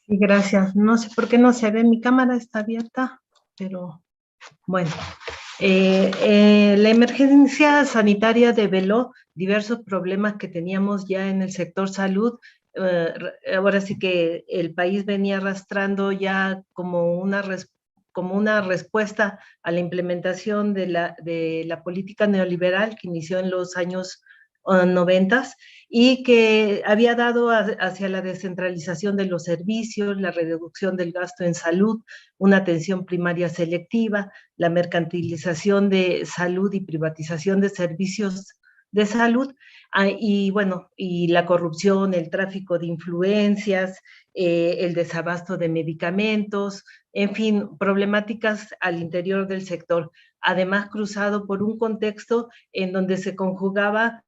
Sí, gracias. No sé por qué no se ve, mi cámara está abierta, pero bueno. La emergencia sanitaria develó diversos problemas que teníamos ya en el sector salud. Ahora sí que el país venía arrastrando ya como una respuesta a la implementación de la política neoliberal que inició en los años 90 y que había dado hacia la descentralización de los servicios, la reducción del gasto en salud, una atención primaria selectiva, la mercantilización de salud y privatización de servicios de salud, y bueno, y la corrupción, el tráfico de influencias, el desabasto de medicamentos, en fin, problemáticas al interior del sector, además cruzado por un contexto en donde se conjugaba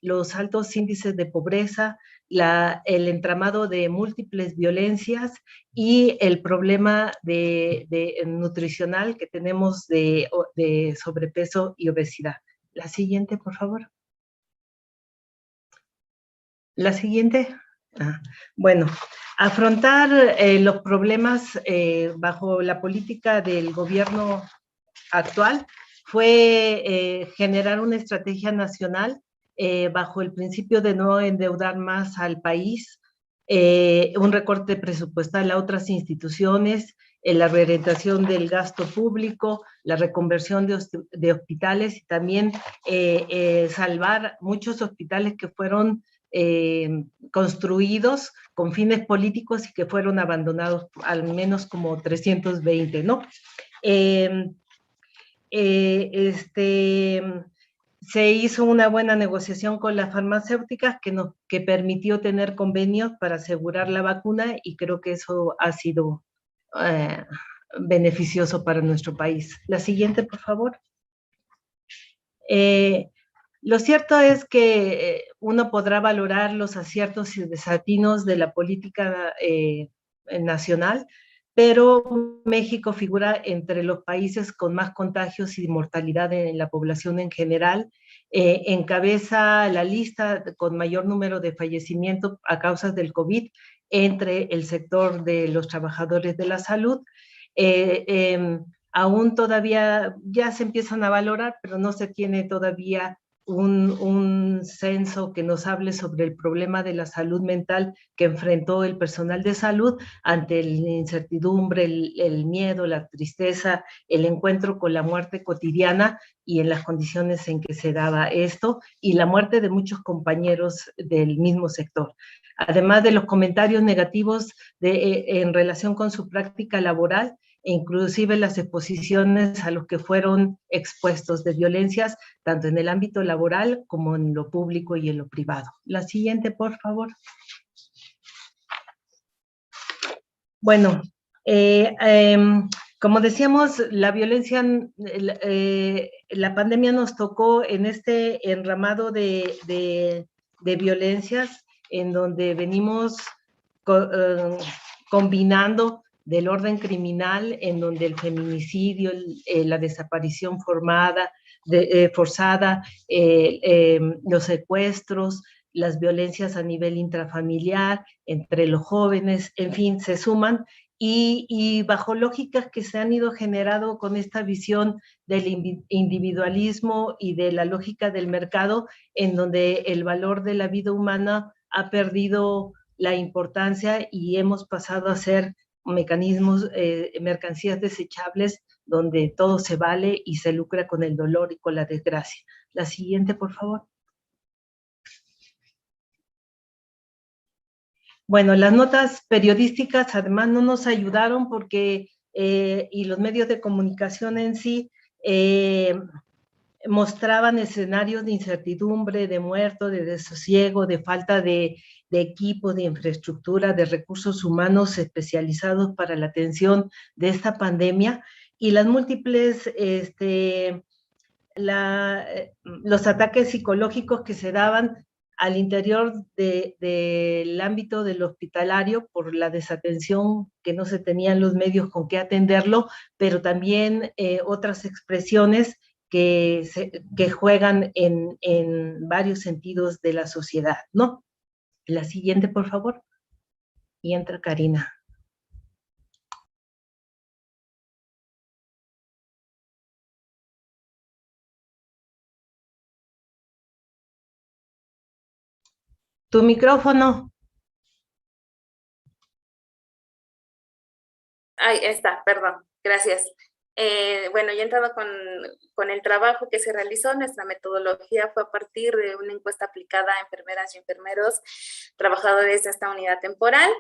los altos índices de pobreza, el entramado de múltiples violencias y el problema nutricional que tenemos de sobrepeso y obesidad. La siguiente, por favor. La siguiente. Bueno, afrontar los problemas bajo la política del gobierno actual fue generar una estrategia nacional bajo el principio de no endeudar más al país, un recorte presupuestal a otras instituciones, la reorientación del gasto público, la reconversión de hospitales y también salvar muchos hospitales que fueron construidos con fines políticos y que fueron abandonados, al menos como 320, ¿no? Se hizo una buena negociación con las farmacéuticas que permitió tener convenios para asegurar la vacuna, y creo que eso ha sido beneficioso para nuestro país. La siguiente, por favor. Lo cierto es que uno podrá valorar los aciertos y desatinos de la política nacional, pero México figura entre los países con más contagios y mortalidad en la población en general. Encabeza la lista con mayor número de fallecimientos a causa del COVID entre el sector de los trabajadores de la salud. Aún todavía ya se empiezan a valorar, pero no se tiene todavía un censo que nos hable sobre el problema de la salud mental que enfrentó el personal de salud ante la incertidumbre, el miedo, la tristeza, el encuentro con la muerte cotidiana y en las condiciones en que se daba esto, y la muerte de muchos compañeros del mismo sector. Además de los comentarios negativos en relación con su práctica laboral, e inclusive las exposiciones a los que fueron expuestos de violencias, tanto en el ámbito laboral como en lo público y en lo privado. La siguiente, por favor. Bueno, como decíamos, la violencia, la pandemia nos tocó en este enramado de violencias en donde venimos combinando del orden criminal, en donde el feminicidio, la desaparición forzada, los secuestros, las violencias a nivel intrafamiliar, entre los jóvenes, en fin, se suman, y bajo lógicas que se han ido generando con esta visión del individualismo y de la lógica del mercado, en donde el valor de la vida humana ha perdido la importancia y hemos pasado a ser mecanismos, mercancías desechables, donde todo se vale y se lucra con el dolor y con la desgracia. La siguiente, por favor. Bueno, las notas periodísticas además no nos ayudaron porque, y los medios de comunicación en sí, mostraban escenarios de incertidumbre, de muerto, de desosiego, de falta de equipo, de infraestructura, de recursos humanos especializados para la atención de esta pandemia, y las múltiples, los ataques psicológicos que se daban al interior del ámbito del hospitalario por la desatención, que no se tenían los medios con qué atenderlo, pero también otras expresiones que juegan en varios sentidos de la sociedad, ¿no? La siguiente, por favor. Y entra Karina. Tu micrófono. Ahí está, perdón, gracias. Bueno, ya entrado con el trabajo que se realizó, nuestra metodología fue a partir de una encuesta aplicada a enfermeras y enfermeros trabajadores de esta unidad temporal.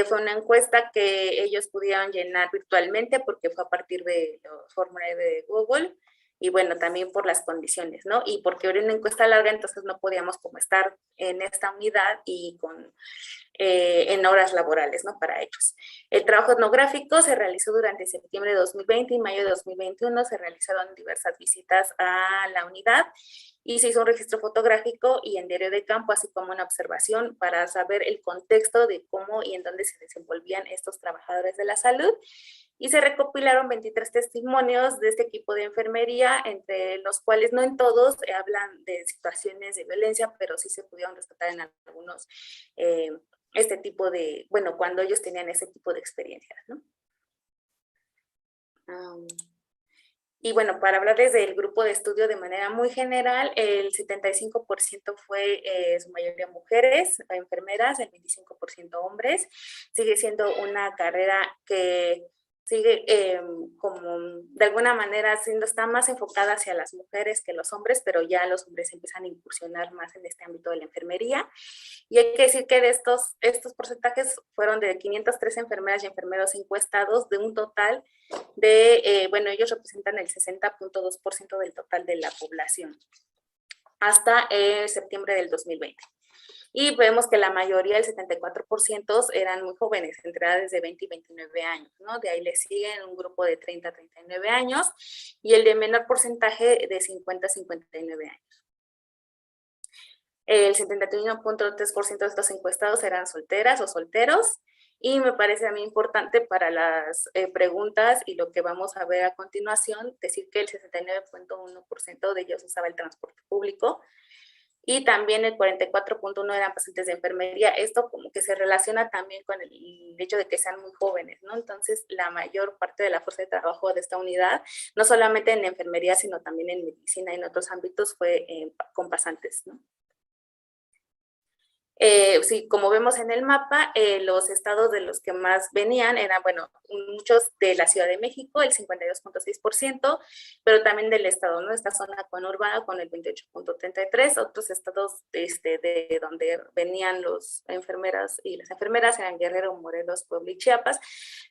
Fue una encuesta que ellos pudieron llenar virtualmente porque fue a partir de los formularios de Google. Y bueno, también por las condiciones, ¿no? Y porque era una encuesta larga, entonces no podíamos como estar en esta unidad y en horas laborales, ¿no? Para ellos. El trabajo etnográfico se realizó durante septiembre de 2020 y mayo de 2021. Se realizaron diversas visitas a la unidad y se hizo un registro fotográfico y en diario de campo, así como una observación para saber el contexto de cómo y en dónde se desenvolvían estos trabajadores de la salud. Y se recopilaron 23 testimonios de este equipo de enfermería, entre los cuales no en todos hablan de situaciones de violencia, pero sí se pudieron rescatar en algunos este tipo de, bueno, cuando ellos tenían ese tipo de experiencias, ¿no? Y bueno, para hablarles del grupo de estudio de manera muy general, el 75% fue su mayoría mujeres, enfermeras, el 25% hombres. Sigue siendo una carrera que sigue como de alguna manera está más enfocada hacia las mujeres que los hombres, pero ya los hombres empiezan a incursionar más en este ámbito de la enfermería. Y hay que decir que de estos porcentajes fueron de 503 enfermeras y enfermeros encuestados, de un total de, bueno, ellos representan el 60.2% del total de la población, hasta septiembre del 2020. Y vemos que la mayoría, el 74%, eran muy jóvenes, entre edades de 20 y 29 años, ¿no? De ahí le siguen un grupo de 30 a 39 años y el de menor porcentaje de 50 a 59 años. El 71.3% de estos encuestados eran solteras o solteros. Y me parece a mí importante para las preguntas y lo que vamos a ver a continuación, decir que el 69.1% de ellos usaba el transporte público y también el 44.1% eran pacientes de enfermería. Esto como que se relaciona también con el hecho de que sean muy jóvenes, ¿no? Entonces, la mayor parte de la fuerza de trabajo de esta unidad, no solamente en enfermería, sino también en medicina y en otros ámbitos, fue con pasantes, ¿no? Sí, como vemos en el mapa, los estados de los que más venían eran, bueno, muchos de la Ciudad de México, el 52.6%, pero también del estado, ¿no? Esta zona conurbada con el 28.33%, otros estados de donde venían los enfermeras y las enfermeras eran Guerrero, Morelos, Puebla y Chiapas,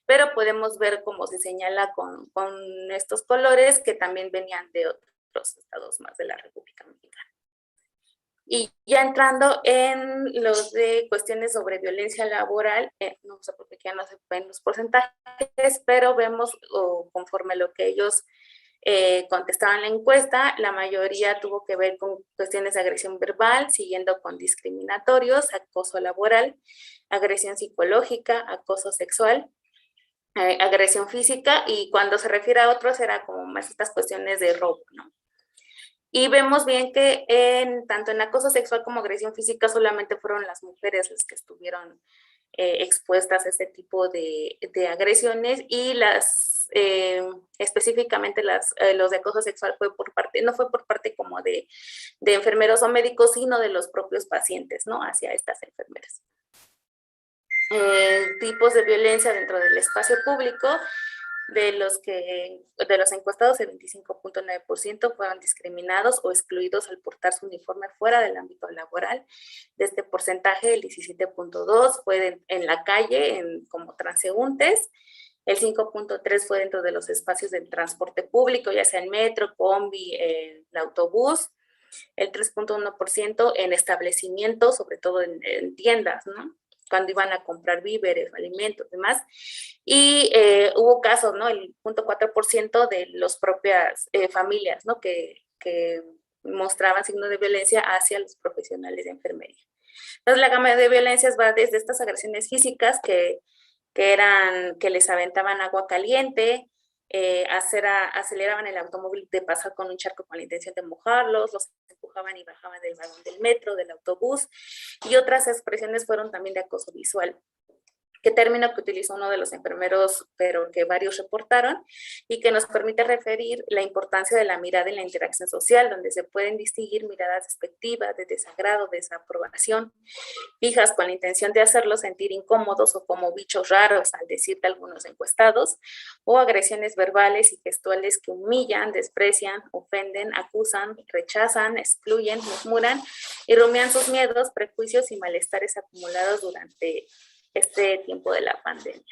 pero podemos ver cómo se señala con estos colores que también venían de otros estados más de la República Mexicana. Y ya entrando en los de cuestiones sobre violencia laboral, no sé por qué ya no se ven los porcentajes, pero vemos conforme lo que ellos contestaban en la encuesta, la mayoría tuvo que ver con cuestiones de agresión verbal, siguiendo con discriminatorios, acoso laboral, agresión psicológica, acoso sexual, agresión física, y cuando se refiere a otros era como más estas cuestiones de robo, ¿no? Y vemos bien que tanto en acoso sexual como agresión física solamente fueron las mujeres las que estuvieron expuestas a este tipo de agresiones, y específicamente los de acoso sexual no fue por parte como de enfermeros o médicos, sino de los propios pacientes, ¿no? Hacia estas enfermeras. Tipos de violencia dentro del espacio público. De los encuestados, el 25.9% fueron discriminados o excluidos al portar su uniforme fuera del ámbito laboral. De este porcentaje, el 17.2% fue en la calle, como transeúntes. El 5.3% fue dentro de los espacios del transporte público, ya sea en metro, combi, el autobús. El 3.1% en establecimientos, sobre todo en tiendas, ¿no? cuando iban a comprar víveres, alimentos, demás. Y hubo casos, ¿no? El 0.4% de las propias familias, ¿no? Que mostraban signos de violencia hacia los profesionales de enfermería. Entonces, la gama de violencias va desde estas agresiones físicas que les aventaban agua caliente, aceleraban el automóvil de pasar con un charco con la intención de mojarlos, los empujaban y bajaban del vagón del metro, del autobús, y otras expresiones fueron también de acoso visual, que término que utilizó uno de los enfermeros, pero que varios reportaron, y que nos permite referir la importancia de la mirada en la interacción social, donde se pueden distinguir miradas despectivas, de desagrado, desaprobación, fijas con la intención de hacerlos sentir incómodos o como bichos raros, al decir de algunos encuestados, o agresiones verbales y gestuales que humillan, desprecian, ofenden, acusan, rechazan, excluyen, murmuran y rumian sus miedos, prejuicios y malestares acumulados durante este tiempo de la pandemia.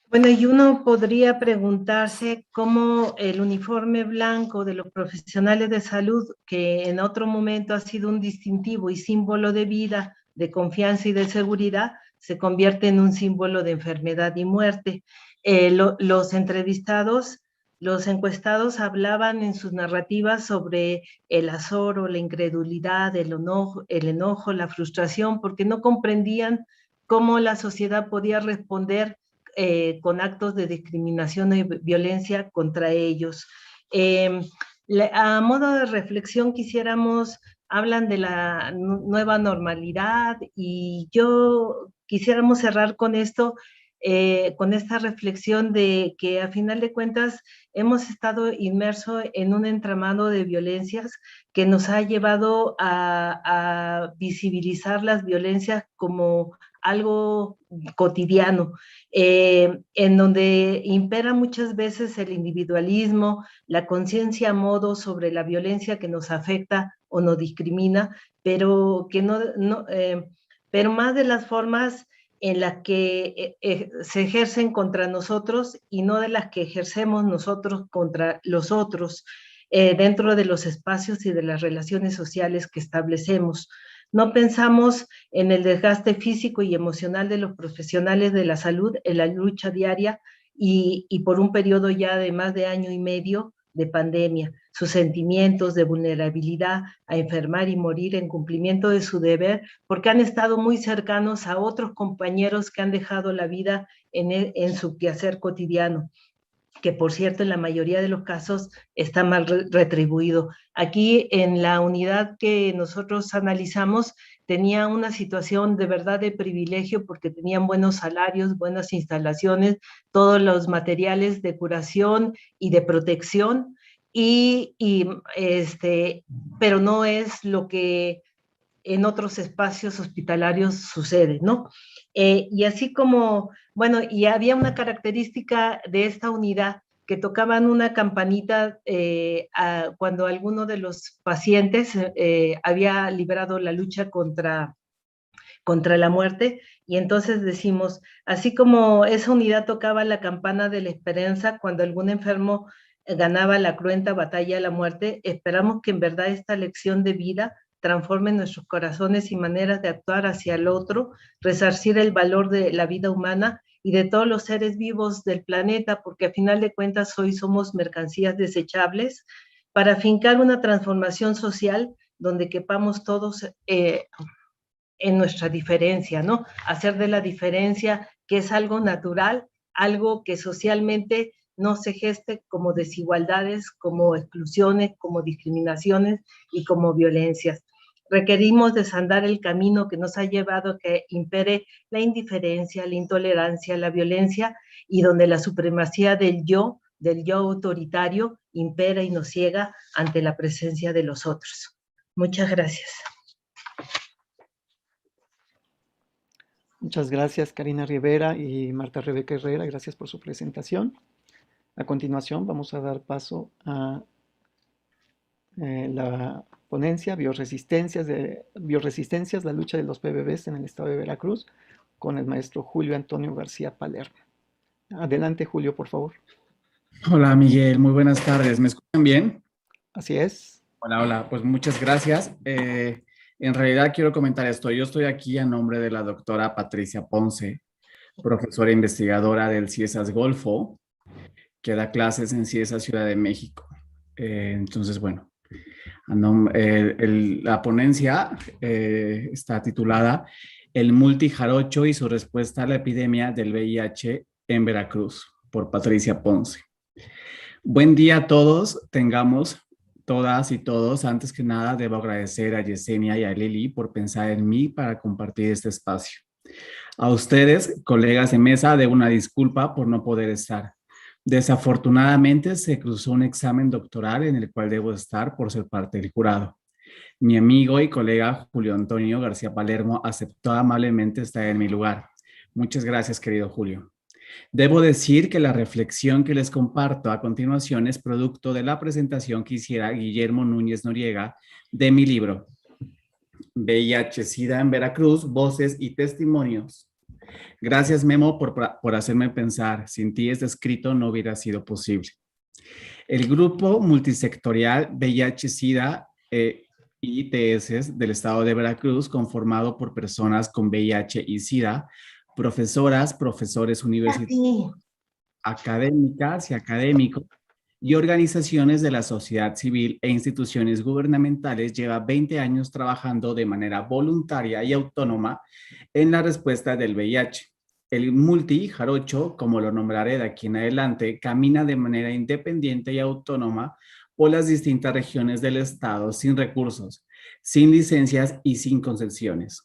Bueno, y uno podría preguntarse cómo el uniforme blanco de los profesionales de salud, que en otro momento ha sido un distintivo y símbolo de vida, de confianza y de seguridad, se convierte en un símbolo de enfermedad y muerte. Los entrevistados, los encuestados hablaban en sus narrativas sobre el azoro, la incredulidad, el enojo, la frustración, porque no comprendían cómo la sociedad podía responder con actos de discriminación y violencia contra ellos. A modo de reflexión hablan de la nueva normalidad, y yo quisiéramos cerrar con esto, con esta reflexión de que a final de cuentas hemos estado inmersos en un entramado de violencias que nos ha llevado a visibilizar las violencias como algo cotidiano, en donde impera muchas veces el individualismo, la conciencia a modo sobre la violencia que nos afecta o nos discrimina, pero pero más de las formas en las que se ejercen contra nosotros y no de las que ejercemos nosotros contra los otros, dentro de los espacios y de las relaciones sociales que establecemos. No pensamos en el desgaste físico y emocional de los profesionales de la salud en la lucha diaria y por un periodo ya de más de año y medio de pandemia, sus sentimientos de vulnerabilidad a enfermar y morir en cumplimiento de su deber, porque han estado muy cercanos a otros compañeros que han dejado la vida en su quehacer cotidiano, que por cierto en la mayoría de los casos está mal retribuido. Aquí en la unidad que nosotros analizamos tenía una situación de verdad de privilegio porque tenían buenos salarios, buenas instalaciones, todos los materiales de curación y de protección, pero no es lo que en otros espacios hospitalarios sucede, ¿no? Y así como, bueno, y había una característica de esta unidad que tocaban una campanita cuando alguno de los pacientes había librado la lucha contra la muerte, y entonces decimos, así como esa unidad tocaba la campana de la esperanza cuando algún enfermo ganaba la cruenta batalla a la muerte, esperamos que en verdad esta lección de vida transforme nuestros corazones y maneras de actuar hacia el otro, resarcir el valor de la vida humana y de todos los seres vivos del planeta, porque a final de cuentas hoy somos mercancías desechables, para fincar una transformación social donde quepamos todos en nuestra diferencia, ¿no? Hacer de la diferencia, que es algo natural, algo que socialmente no se geste como desigualdades, como exclusiones, como discriminaciones y como violencias. Requerimos desandar el camino que nos ha llevado a que impere la indiferencia, la intolerancia, la violencia, y donde la supremacía del yo autoritario, impera y nos ciega ante la presencia de los otros. Muchas gracias. Muchas gracias, Karina Rivera y Marta Rebeca Herrera. Gracias por su presentación. A continuación vamos a dar paso a la ponencia Bioresistencias, la lucha de los PBBs en el estado de Veracruz, con el maestro Julio Antonio García Palermo. Adelante, Julio, por favor. Hola, Miguel, muy buenas tardes. ¿Me escuchan bien? Así es. Hola, pues muchas gracias. En realidad quiero comentar esto. Yo estoy aquí a nombre de la doctora Patricia Ponce, profesora investigadora del CIESAS Golfo, que da clases en CIESAS Ciudad de México. Entonces, bueno, la ponencia está titulada El multijarocho y su respuesta a la epidemia del VIH en Veracruz, por Patricia Ponce. Buen día a todos, tengamos todas y todos. Antes que nada, debo agradecer a Yesenia y a Lili por pensar en mí para compartir este espacio. A ustedes, colegas de mesa, debo una disculpa por no poder estar. Desafortunadamente, se cruzó un examen doctoral en el cual debo estar por ser parte del jurado. Mi amigo y colega Julio Antonio García Palermo aceptó amablemente estar en mi lugar. Muchas gracias, querido Julio. Debo decir que la reflexión que les comparto a continuación es producto de la presentación que hiciera Guillermo Núñez Noriega de mi libro VIH-Sida en Veracruz, Voces y Testimonios. Gracias, Memo, por hacerme pensar. Sin ti este escrito no hubiera sido posible. El grupo multisectorial VIH-Sida ITS del estado de Veracruz, conformado por personas con VIH y SIDA, profesoras, profesores universitarios, académicas y académicos y organizaciones de la sociedad civil e instituciones gubernamentales, lleva 20 años trabajando de manera voluntaria y autónoma en la respuesta del VIH. El multijarocho, como lo nombraré de aquí en adelante, camina de manera independiente y autónoma por las distintas regiones del estado sin recursos, sin licencias y sin concesiones,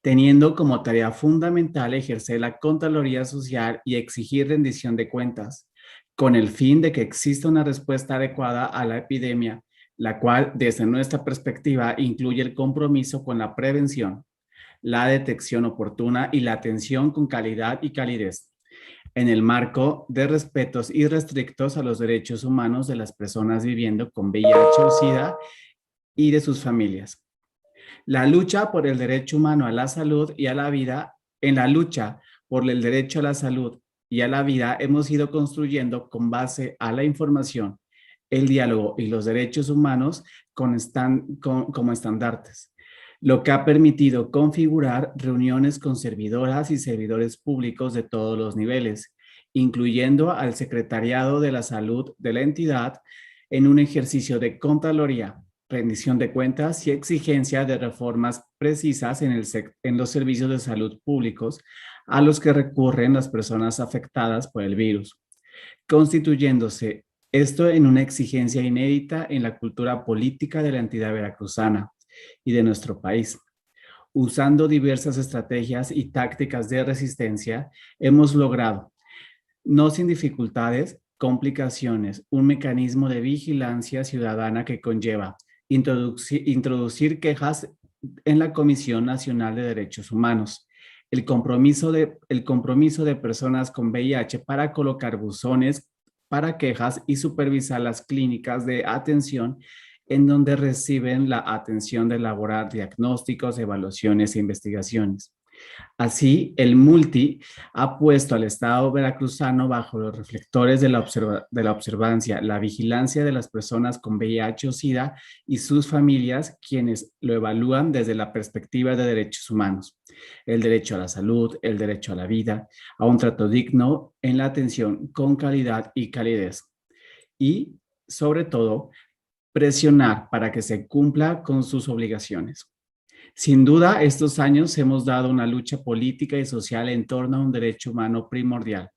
teniendo como tarea fundamental ejercer la Contraloría Social y exigir rendición de cuentas, con el fin de que exista una respuesta adecuada a la epidemia, la cual, desde nuestra perspectiva, incluye el compromiso con la prevención, la detección oportuna y la atención con calidad y calidez, en el marco de respetos irrestrictos a los derechos humanos de las personas viviendo con VIH o SIDA y de sus familias. La lucha por el derecho humano a la salud y a la vida, en la lucha por el derecho a la salud y a la vida hemos ido construyendo con base a la información, el diálogo y los derechos humanos como estandartes, lo que ha permitido configurar reuniones con servidoras y servidores públicos de todos los niveles, incluyendo al Secretariado de la Salud de la entidad en un ejercicio de Contraloría, rendición de cuentas y exigencia de reformas precisas en los servicios de salud públicos a los que recurren las personas afectadas por el virus, constituyéndose esto en una exigencia inédita en la cultura política de la entidad veracruzana y de nuestro país. Usando diversas estrategias y tácticas de resistencia, hemos logrado, no sin dificultades, complicaciones, un mecanismo de vigilancia ciudadana que conlleva introducir quejas en la Comisión Nacional de Derechos Humanos, el compromiso de personas con VIH para colocar buzones para quejas y supervisar las clínicas de atención en donde reciben la atención de elaborar diagnósticos, evaluaciones e investigaciones. Así, el multi ha puesto al Estado veracruzano bajo los reflectores de la observancia, la vigilancia de las personas con VIH o SIDA y sus familias, quienes lo evalúan desde la perspectiva de derechos humanos, el derecho a la salud, el derecho a la vida, a un trato digno en la atención con calidad y calidez. Y, sobre todo, presionar para que se cumpla con sus obligaciones. Sin duda, estos años hemos dado una lucha política y social en torno a un derecho humano primordial,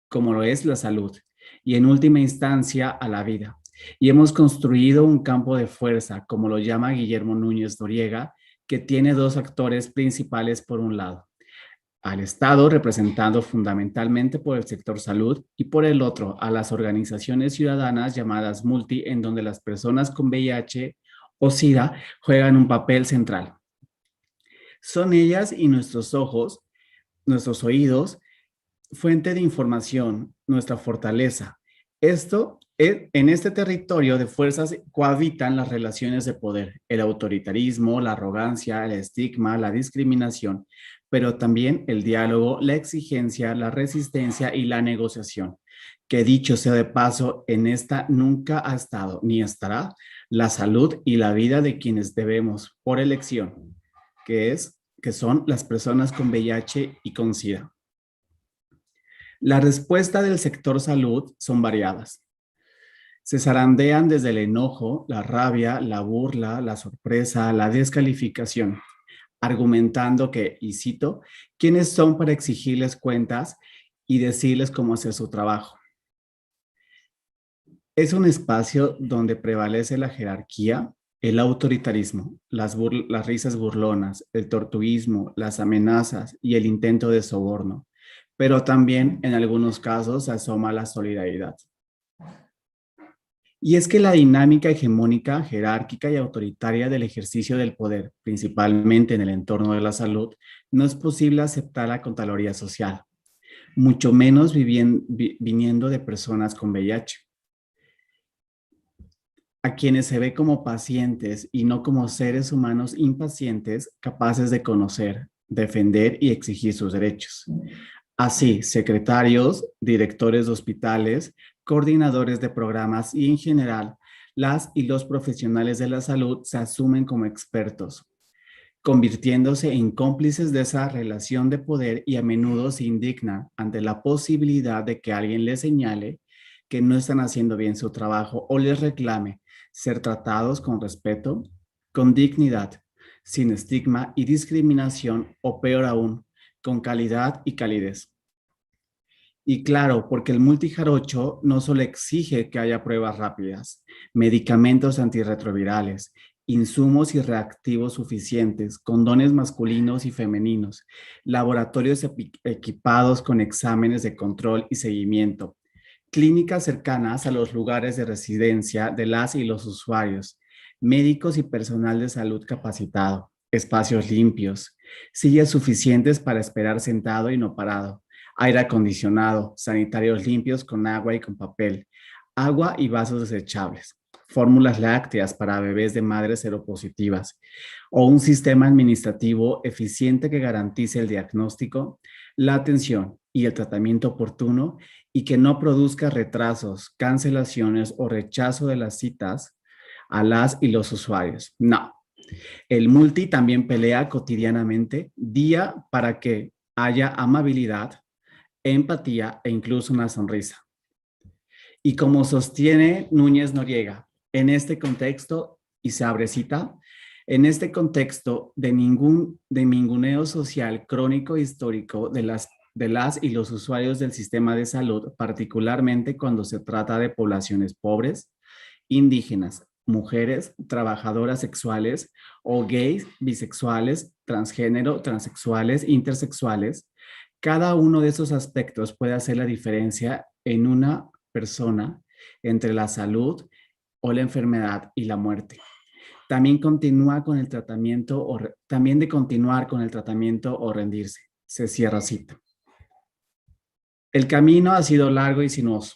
como lo es la salud, y en última instancia a la vida. Y hemos construido un campo de fuerza, como lo llama Guillermo Núñez Noriega, que tiene dos actores principales por un lado, al Estado representado fundamentalmente por el sector salud y por el otro a las organizaciones ciudadanas llamadas multi, en donde las personas con VIH o SIDA juegan un papel central. Son ellas y nuestros ojos, nuestros oídos, fuente de información, nuestra fortaleza. En este territorio de fuerzas cohabitan las relaciones de poder, el autoritarismo, la arrogancia, el estigma, la discriminación, pero también el diálogo, la exigencia, la resistencia y la negociación, que dicho sea de paso, en esta nunca ha estado ni estará la salud y la vida de quienes debemos por elección, que son las personas con VIH y con SIDA. La respuesta del sector salud son variadas. Se zarandean desde el enojo, la rabia, la burla, la sorpresa, la descalificación, argumentando que, y cito, ¿quiénes son para exigirles cuentas y decirles cómo hacer su trabajo? Es un espacio donde prevalece la jerarquía, el autoritarismo, las risas burlonas, el tortuguismo, las amenazas y el intento de soborno, pero también en algunos casos se asoma la solidaridad. Y es que la dinámica hegemónica, jerárquica y autoritaria del ejercicio del poder, principalmente en el entorno de la salud, no es posible aceptarla con Contraloría Social, mucho menos viniendo de personas con VIH, a quienes se ve como pacientes y no como seres humanos impacientes capaces de conocer, defender y exigir sus derechos. Así, secretarios, directores de hospitales, coordinadores de programas y en general, las y los profesionales de la salud se asumen como expertos, convirtiéndose en cómplices de esa relación de poder y a menudo se indignan ante la posibilidad de que alguien les señale que no están haciendo bien su trabajo o les reclame ser tratados con respeto, con dignidad, sin estigma y discriminación o peor aún, con calidad y calidez. Y claro, porque el multijarocho no solo exige que haya pruebas rápidas, medicamentos antirretrovirales, insumos y reactivos suficientes, condones masculinos y femeninos, laboratorios equipados con exámenes de control y seguimiento, clínicas cercanas a los lugares de residencia de las y los usuarios, médicos y personal de salud capacitado, espacios limpios, sillas suficientes para esperar sentado y no parado, aire acondicionado, sanitarios limpios con agua y con papel, agua y vasos desechables, fórmulas lácteas para bebés de madres seropositivas, o un sistema administrativo eficiente que garantice el diagnóstico, la atención y el tratamiento oportuno y que no produzca retrasos, cancelaciones o rechazo de las citas a las y los usuarios. No. El multi también pelea cotidianamente día para que haya amabilidad, empatía e incluso una sonrisa. Y como sostiene Núñez Noriega, en este contexto, y se abre cita, en este contexto de ninguneo social crónico e histórico de las y los usuarios del sistema de salud, particularmente cuando se trata de poblaciones pobres, indígenas, mujeres, trabajadoras sexuales o gays, bisexuales, transgénero, transexuales, intersexuales, cada uno de esos aspectos puede hacer la diferencia en una persona entre la salud o la enfermedad y la muerte. También de continuar con el tratamiento o rendirse. Se cierra cita. El camino ha sido largo y sinuoso.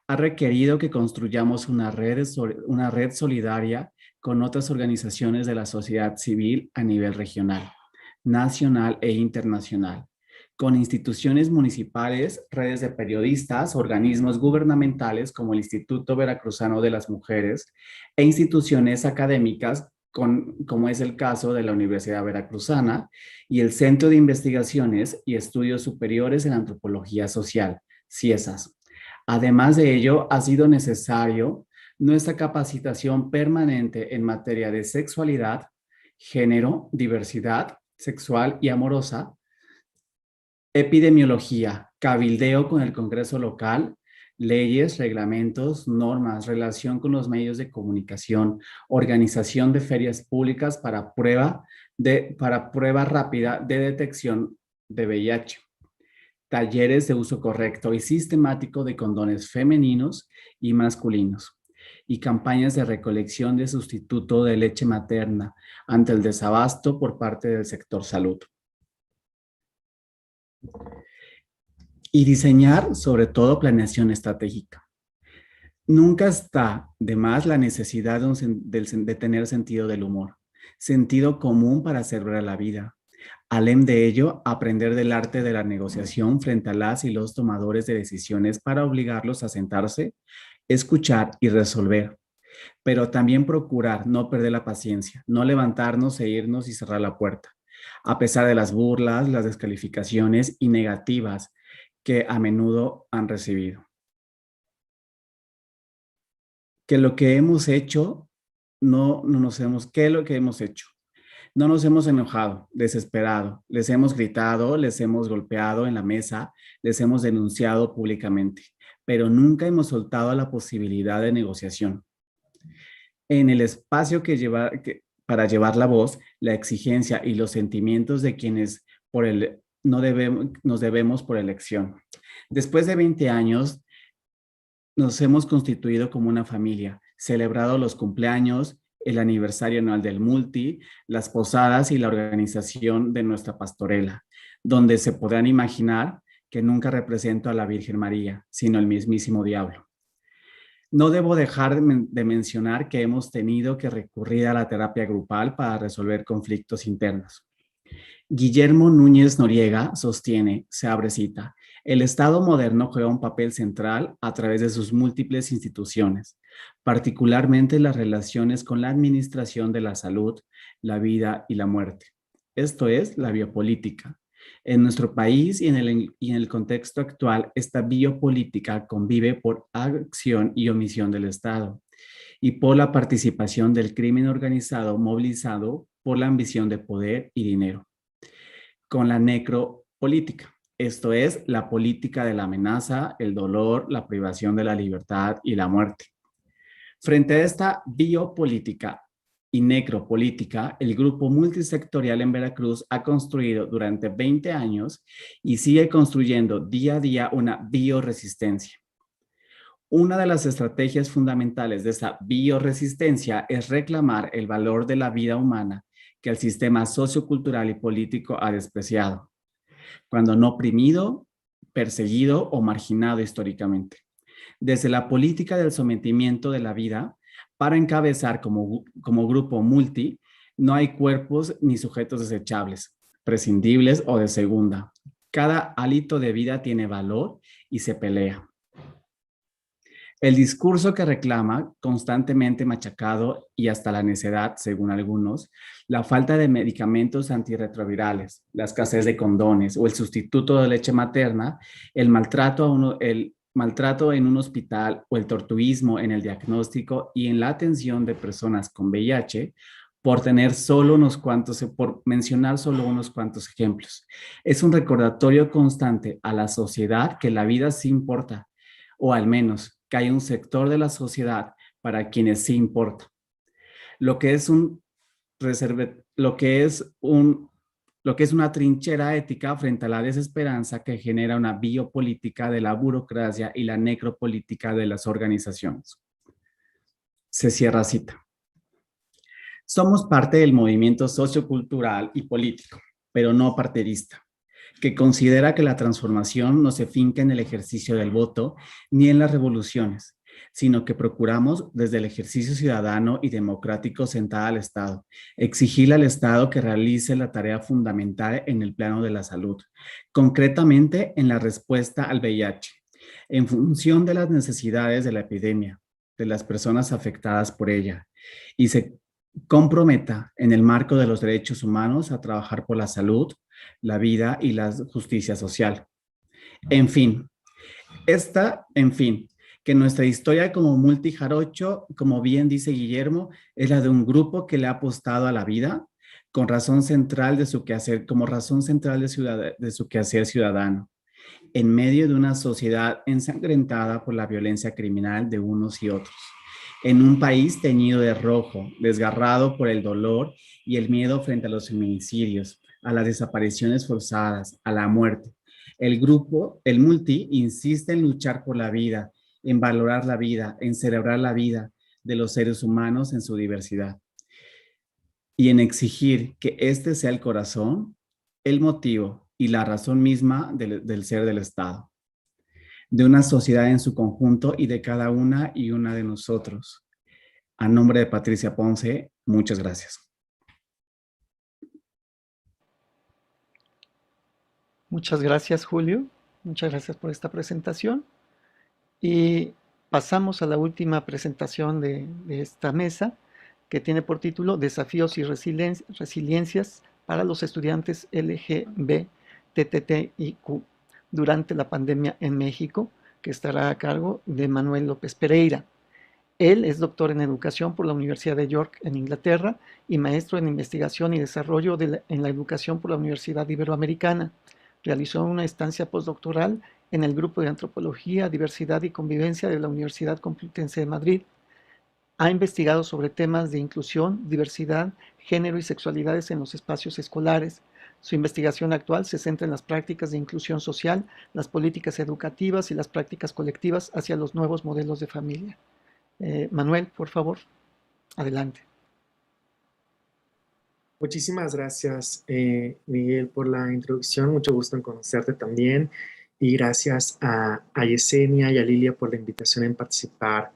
Ha requerido que construyamos una red solidaria con otras organizaciones de la sociedad civil a nivel regional, nacional e internacional, con instituciones municipales, redes de periodistas, organismos gubernamentales como el Instituto Veracruzano de las Mujeres e instituciones académicas como es el caso de la Universidad Veracruzana y el Centro de Investigaciones y Estudios Superiores en Antropología Social, CIESAS. Además de ello, ha sido necesario nuestra capacitación permanente en materia de sexualidad, género, diversidad sexual y amorosa, epidemiología, cabildeo con el Congreso local, leyes, reglamentos, normas, relación con los medios de comunicación, organización de ferias públicas para prueba rápida de detección de VIH, talleres de uso correcto y sistemático de condones femeninos y masculinos, y campañas de recolección de sustituto de leche materna ante el desabasto por parte del sector salud. Y diseñar, sobre todo, planeación estratégica. Nunca está de más la necesidad de tener sentido del humor, sentido común para celebrar la vida. Além de ello, aprender del arte de la negociación frente a las y los tomadores de decisiones para obligarlos a sentarse, escuchar y resolver, pero también procurar no perder la paciencia, no levantarnos e irnos y cerrar la puerta, a pesar de las burlas, las descalificaciones y negativas que a menudo han recibido. Que lo que hemos hecho, ¿qué es lo que hemos hecho? No nos hemos enojado, desesperado, les hemos gritado, les hemos golpeado en la mesa, les hemos denunciado públicamente, pero nunca hemos soltado la posibilidad de negociación. En el espacio para llevar la voz, la exigencia y los sentimientos de quienes nos debemos por elección. Después de 20 años, nos hemos constituido como una familia, celebrado los cumpleaños, el aniversario anual del Multi, las posadas y la organización de nuestra pastorela, donde se podrán imaginar que nunca represento a la Virgen María, sino el mismísimo diablo. No debo dejar de mencionar que hemos tenido que recurrir a la terapia grupal para resolver conflictos internos. Guillermo Núñez Noriega sostiene, se abre cita, el Estado moderno juega un papel central a través de sus múltiples instituciones, particularmente las relaciones con la administración de la salud, la vida y la muerte. Esto es la biopolítica. En nuestro país y en el contexto actual, esta biopolítica convive por acción y omisión del Estado y por la participación del crimen organizado movilizado por la ambición de poder y dinero. Con la necropolítica, esto es la política de la amenaza, el dolor, la privación de la libertad y la muerte. Frente a esta biopolítica y necropolítica, el grupo multisectorial en Veracruz ha construido durante 20 años y sigue construyendo día a día una bioresistencia. Una de las estrategias fundamentales de esa bioresistencia es reclamar el valor de la vida humana que el sistema sociocultural y político ha despreciado, cuando no oprimido, perseguido o marginado históricamente. Desde la política del sometimiento de la vida, para encabezar como grupo multi, no hay cuerpos ni sujetos desechables, prescindibles o de segunda. Cada hálito de vida tiene valor y se pelea. El discurso que reclama, constantemente machacado y hasta la necedad, según algunos, la falta de medicamentos antirretrovirales, la escasez de condones o el sustituto de leche materna, el maltrato en un hospital o el torturismo en el diagnóstico y en la atención de personas con VIH, por mencionar solo unos cuantos ejemplos. Es un recordatorio constante a la sociedad que la vida sí importa, o al menos que hay un sector de la sociedad para quienes sí importa. Lo que es una trinchera ética frente a la desesperanza que genera una biopolítica de la burocracia y la necropolítica de las organizaciones. Se cierra cita. Somos parte del movimiento sociocultural y político, pero no partidista, que considera que la transformación no se finca en el ejercicio del voto ni en las revoluciones, sino que procuramos desde el ejercicio ciudadano y democrático sentar al Estado, exigirle al Estado que realice la tarea fundamental en el plano de la salud, concretamente en la respuesta al VIH, en función de las necesidades de la epidemia, de las personas afectadas por ella, y se comprometa en el marco de los derechos humanos a trabajar por la salud, la vida y la justicia social. En fin, que nuestra historia como multijarocho, como bien dice Guillermo, es la de un grupo que le ha apostado a la vida como razón central de su quehacer ciudadano, en medio de una sociedad ensangrentada por la violencia criminal de unos y otros, en un país teñido de rojo, desgarrado por el dolor y el miedo frente a los feminicidios, a las desapariciones forzadas, a la muerte. El multi, insiste en luchar por la vida, en valorar la vida, en celebrar la vida de los seres humanos en su diversidad y en exigir que este sea el corazón, el motivo y la razón misma del ser del Estado, de una sociedad en su conjunto y de cada una y una de nosotros. A nombre de Patricia Ponce, muchas gracias. Muchas gracias, Julio. Muchas gracias por esta presentación. Y pasamos a la última presentación de esta mesa, que tiene por título Desafíos y resiliencias para los estudiantes LGBTTIQ durante la pandemia en México, que estará a cargo de Manuel López Pereira. Él es doctor en educación por la Universidad de York en Inglaterra y maestro en investigación y desarrollo en la educación por la Universidad Iberoamericana. Realizó una estancia postdoctoral en el grupo de Antropología, Diversidad y Convivencia de la Universidad Complutense de Madrid. Ha investigado sobre temas de inclusión, diversidad, género y sexualidades en los espacios escolares. Su investigación actual se centra en las prácticas de inclusión social, las políticas educativas y las prácticas colectivas hacia los nuevos modelos de familia. Manuel, por favor, adelante. Muchísimas gracias, Miguel, por la introducción. Mucho gusto en conocerte también. Y gracias a Yesenia y a Lilia por la invitación en participar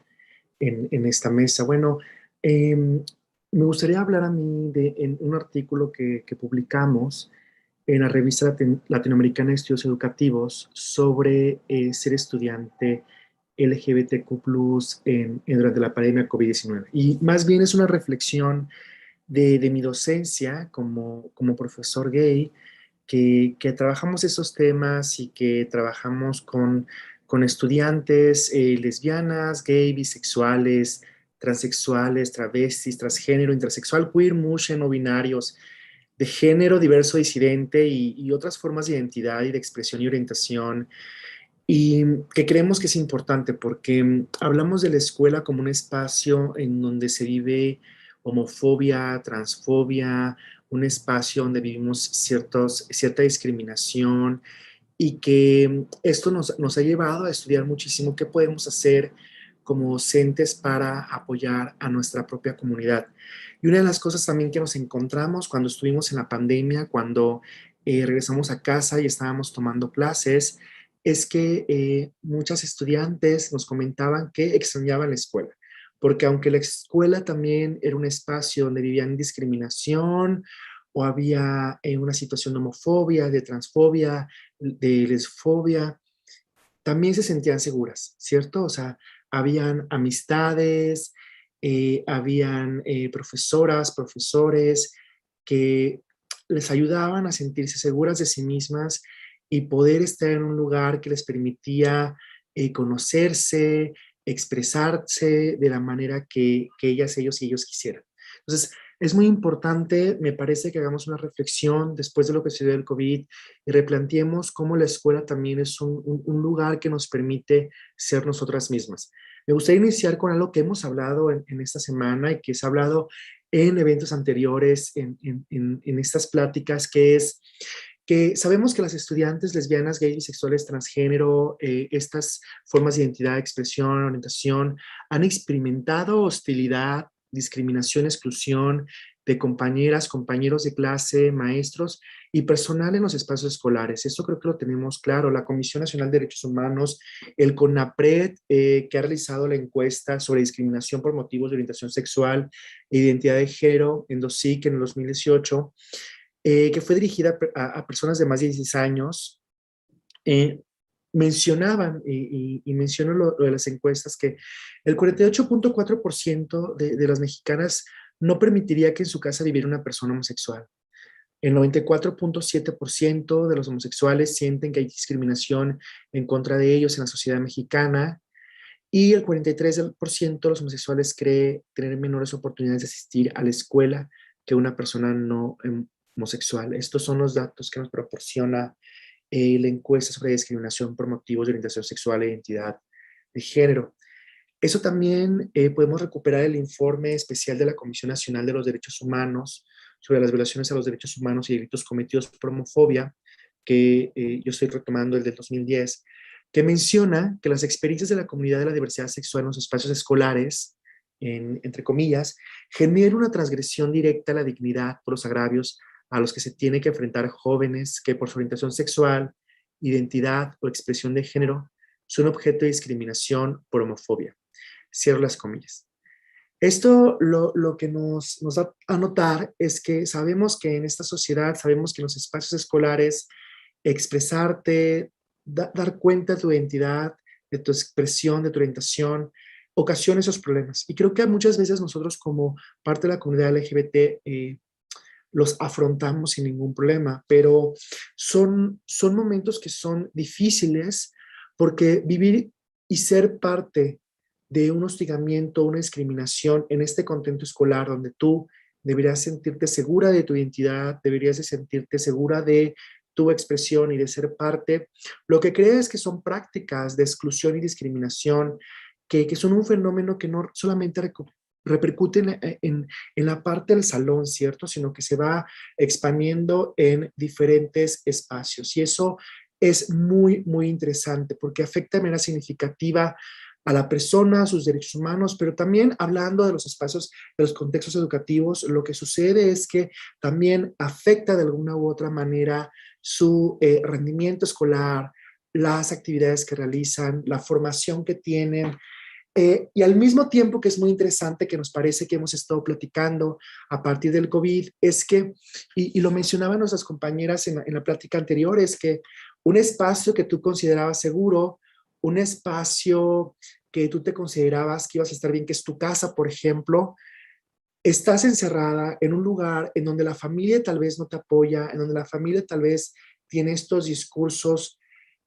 en esta mesa. Bueno, me gustaría hablar a mí en un artículo que publicamos en la revista latinoamericana de estudios educativos sobre ser estudiante LGBTQ+ durante la pandemia COVID-19. Y más bien es una reflexión de mi docencia como profesor gay, que trabajamos esos temas y que trabajamos con estudiantes lesbianas, gay, bisexuales, transexuales, travestis, transgénero, intersexual, queer, mushe, no binarios, de género diverso, disidente y otras formas de identidad y de expresión y orientación, y que creemos que es importante porque hablamos de la escuela como un espacio en donde se vive homofobia, transfobia, un espacio donde vivimos cierta discriminación, y que esto nos ha llevado a estudiar muchísimo qué podemos hacer como docentes para apoyar a nuestra propia comunidad. Y una de las cosas también que nos encontramos cuando estuvimos en la pandemia, cuando regresamos a casa y estábamos tomando clases, es que muchas estudiantes nos comentaban que extrañaban la escuela, porque aunque la escuela también era un espacio donde vivían discriminación o había una situación de homofobia, de transfobia, de lesfobia, también se sentían seguras, ¿cierto? O sea, habían amistades, habían profesoras, profesores que les ayudaban a sentirse seguras de sí mismas y poder estar en un lugar que les permitía conocerse, expresarse de la manera que ellas, ellos y ellos quisieran. Entonces, es muy importante, me parece, que hagamos una reflexión después de lo que sucedió del COVID y replanteemos cómo la escuela también es un lugar que nos permite ser nosotras mismas. Me gustaría iniciar con algo que hemos hablado en esta semana y que se ha hablado en eventos anteriores, en estas pláticas, que es que sabemos que las estudiantes lesbianas, gays, bisexuales, transgénero, estas formas de identidad, expresión, orientación, han experimentado hostilidad, discriminación, exclusión de compañeras, compañeros de clase, maestros y personal en los espacios escolares. Eso creo que lo tenemos claro. La Comisión Nacional de Derechos Humanos, el CONAPRED, que ha realizado la encuesta sobre discriminación por motivos de orientación sexual e identidad de género en DOSIC en el 2018, que fue dirigida a personas de más de 16 años, mencionaban, y menciono lo de las encuestas, que el 48.4% de las mexicanas no permitiría que en su casa viviera una persona homosexual. El 94.7% de los homosexuales sienten que hay discriminación en contra de ellos en la sociedad mexicana, y el 43% de los homosexuales cree tener menores oportunidades de asistir a la escuela que una persona no homosexual. Estos son los datos que nos proporciona la encuesta sobre discriminación por motivos de orientación sexual e identidad de género. Eso también podemos recuperar el informe especial de la Comisión Nacional de los Derechos Humanos sobre las violaciones a los derechos humanos y delitos cometidos por homofobia, que yo estoy retomando el del 2010, que menciona que las experiencias de la comunidad de la diversidad sexual en los espacios escolares, entre comillas, generan una transgresión directa a la dignidad por los agravios a los que se tiene que enfrentar jóvenes que por su orientación sexual, identidad o expresión de género son objeto de discriminación por homofobia. Cierro las comillas. Esto lo que nos da a notar es que sabemos que en esta sociedad, sabemos que en los espacios escolares, expresarte, dar cuenta de tu identidad de tu expresión, de tu orientación, ocasiona esos problemas. Y creo que muchas veces nosotros como parte de la comunidad LGBT los afrontamos sin ningún problema, pero son momentos que son difíciles porque vivir y ser parte de un hostigamiento, una discriminación en este contexto escolar donde tú deberías sentirte segura de tu identidad, deberías de sentirte segura de tu expresión y de ser parte, lo que creo es que son prácticas de exclusión y discriminación que son un fenómeno que no solamente repercute en la parte del salón, ¿cierto? Sino que se va expandiendo en diferentes espacios. Y eso es muy, muy interesante porque afecta de manera significativa a la persona, a sus derechos humanos, pero también hablando de los espacios, de los contextos educativos, lo que sucede es que también afecta de alguna u otra manera su rendimiento escolar, las actividades que realizan, la formación que tienen, y al mismo tiempo que es muy interesante, que nos parece que hemos estado platicando a partir del COVID, es que, y lo mencionaban nuestras compañeras en la plática anterior, es que un espacio que tú considerabas seguro, un espacio que tú te considerabas que ibas a estar bien, que es tu casa, por ejemplo, estás encerrada en un lugar en donde la familia tal vez no te apoya, en donde la familia tal vez tiene estos discursos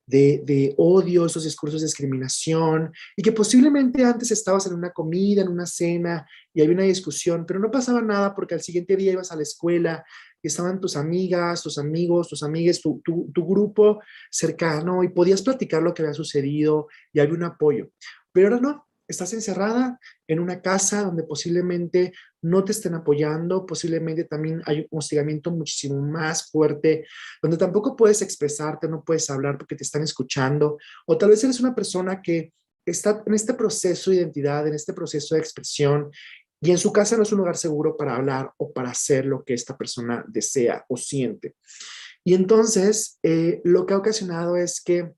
de odio, esos discursos de discriminación, y que posiblemente antes estabas en una comida, en una cena, y había una discusión, pero no pasaba nada porque al siguiente día ibas a la escuela y estaban tus amigas, tus amigos, tus amigues, tu grupo cercano, y podías platicar lo que había sucedido y había un apoyo. Pero ahora no, estás encerrada en una casa donde posiblemente no te estén apoyando, posiblemente también hay un hostigamiento muchísimo más fuerte, donde tampoco puedes expresarte, no puedes hablar porque te están escuchando, o tal vez eres una persona que está en este proceso de identidad, en este proceso de expresión, y en su casa no es un lugar seguro para hablar o para hacer lo que esta persona desea o siente. Y entonces, lo que ha ocasionado es que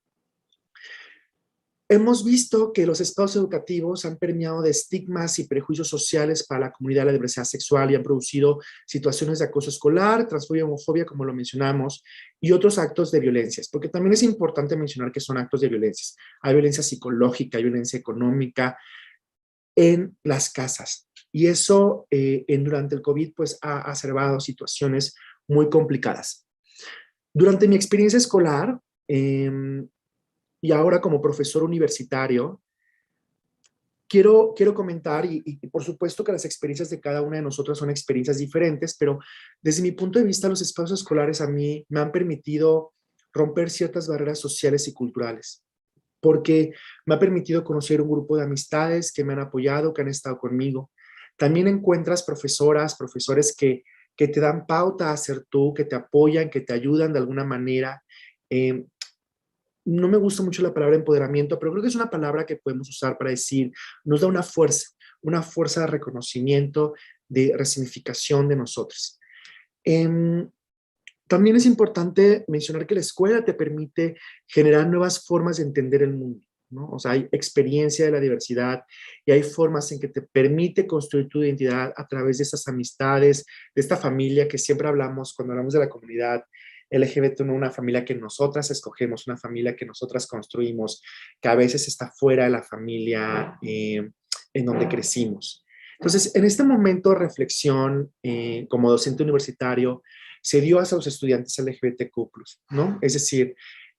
hemos visto que los espacios educativos han permeado de estigmas y prejuicios sociales para la comunidad de la diversidad sexual y han producido situaciones de acoso escolar, transfobia, homofobia, como lo mencionamos, y otros actos de violencias, porque también es importante mencionar que son actos de violencias. Hay violencia psicológica, hay violencia económica en las casas. Y eso durante el COVID pues ha acervado situaciones muy complicadas. Durante mi experiencia escolar, y ahora como profesor universitario, quiero comentar, y por supuesto que las experiencias de cada una de nosotros son experiencias diferentes, pero desde mi punto de vista los espacios escolares a mí me han permitido romper ciertas barreras sociales y culturales, porque me ha permitido conocer un grupo de amistades que me han apoyado, que han estado conmigo. También encuentras profesoras, profesores que te dan pauta a ser tú, que te apoyan, que te ayudan de alguna manera. No me gusta mucho la palabra empoderamiento, pero creo que es una palabra que podemos usar para decir, nos da una fuerza de reconocimiento, de resignificación de nosotros. También es importante mencionar que la escuela te permite generar nuevas formas de entender el mundo, ¿no? O sea, hay experiencia de la diversidad y hay formas en que te permite construir tu identidad a través de estas amistades, de esta familia que siempre hablamos cuando hablamos de la comunidad LGBT, no una familia que nosotras escogemos, una familia que nosotras construimos, que a veces está fuera de la familia en donde crecimos. Entonces, en este momento de reflexión, como docente universitario, se dio hacia los estudiantes LGBTQ+, ¿no? Es decir,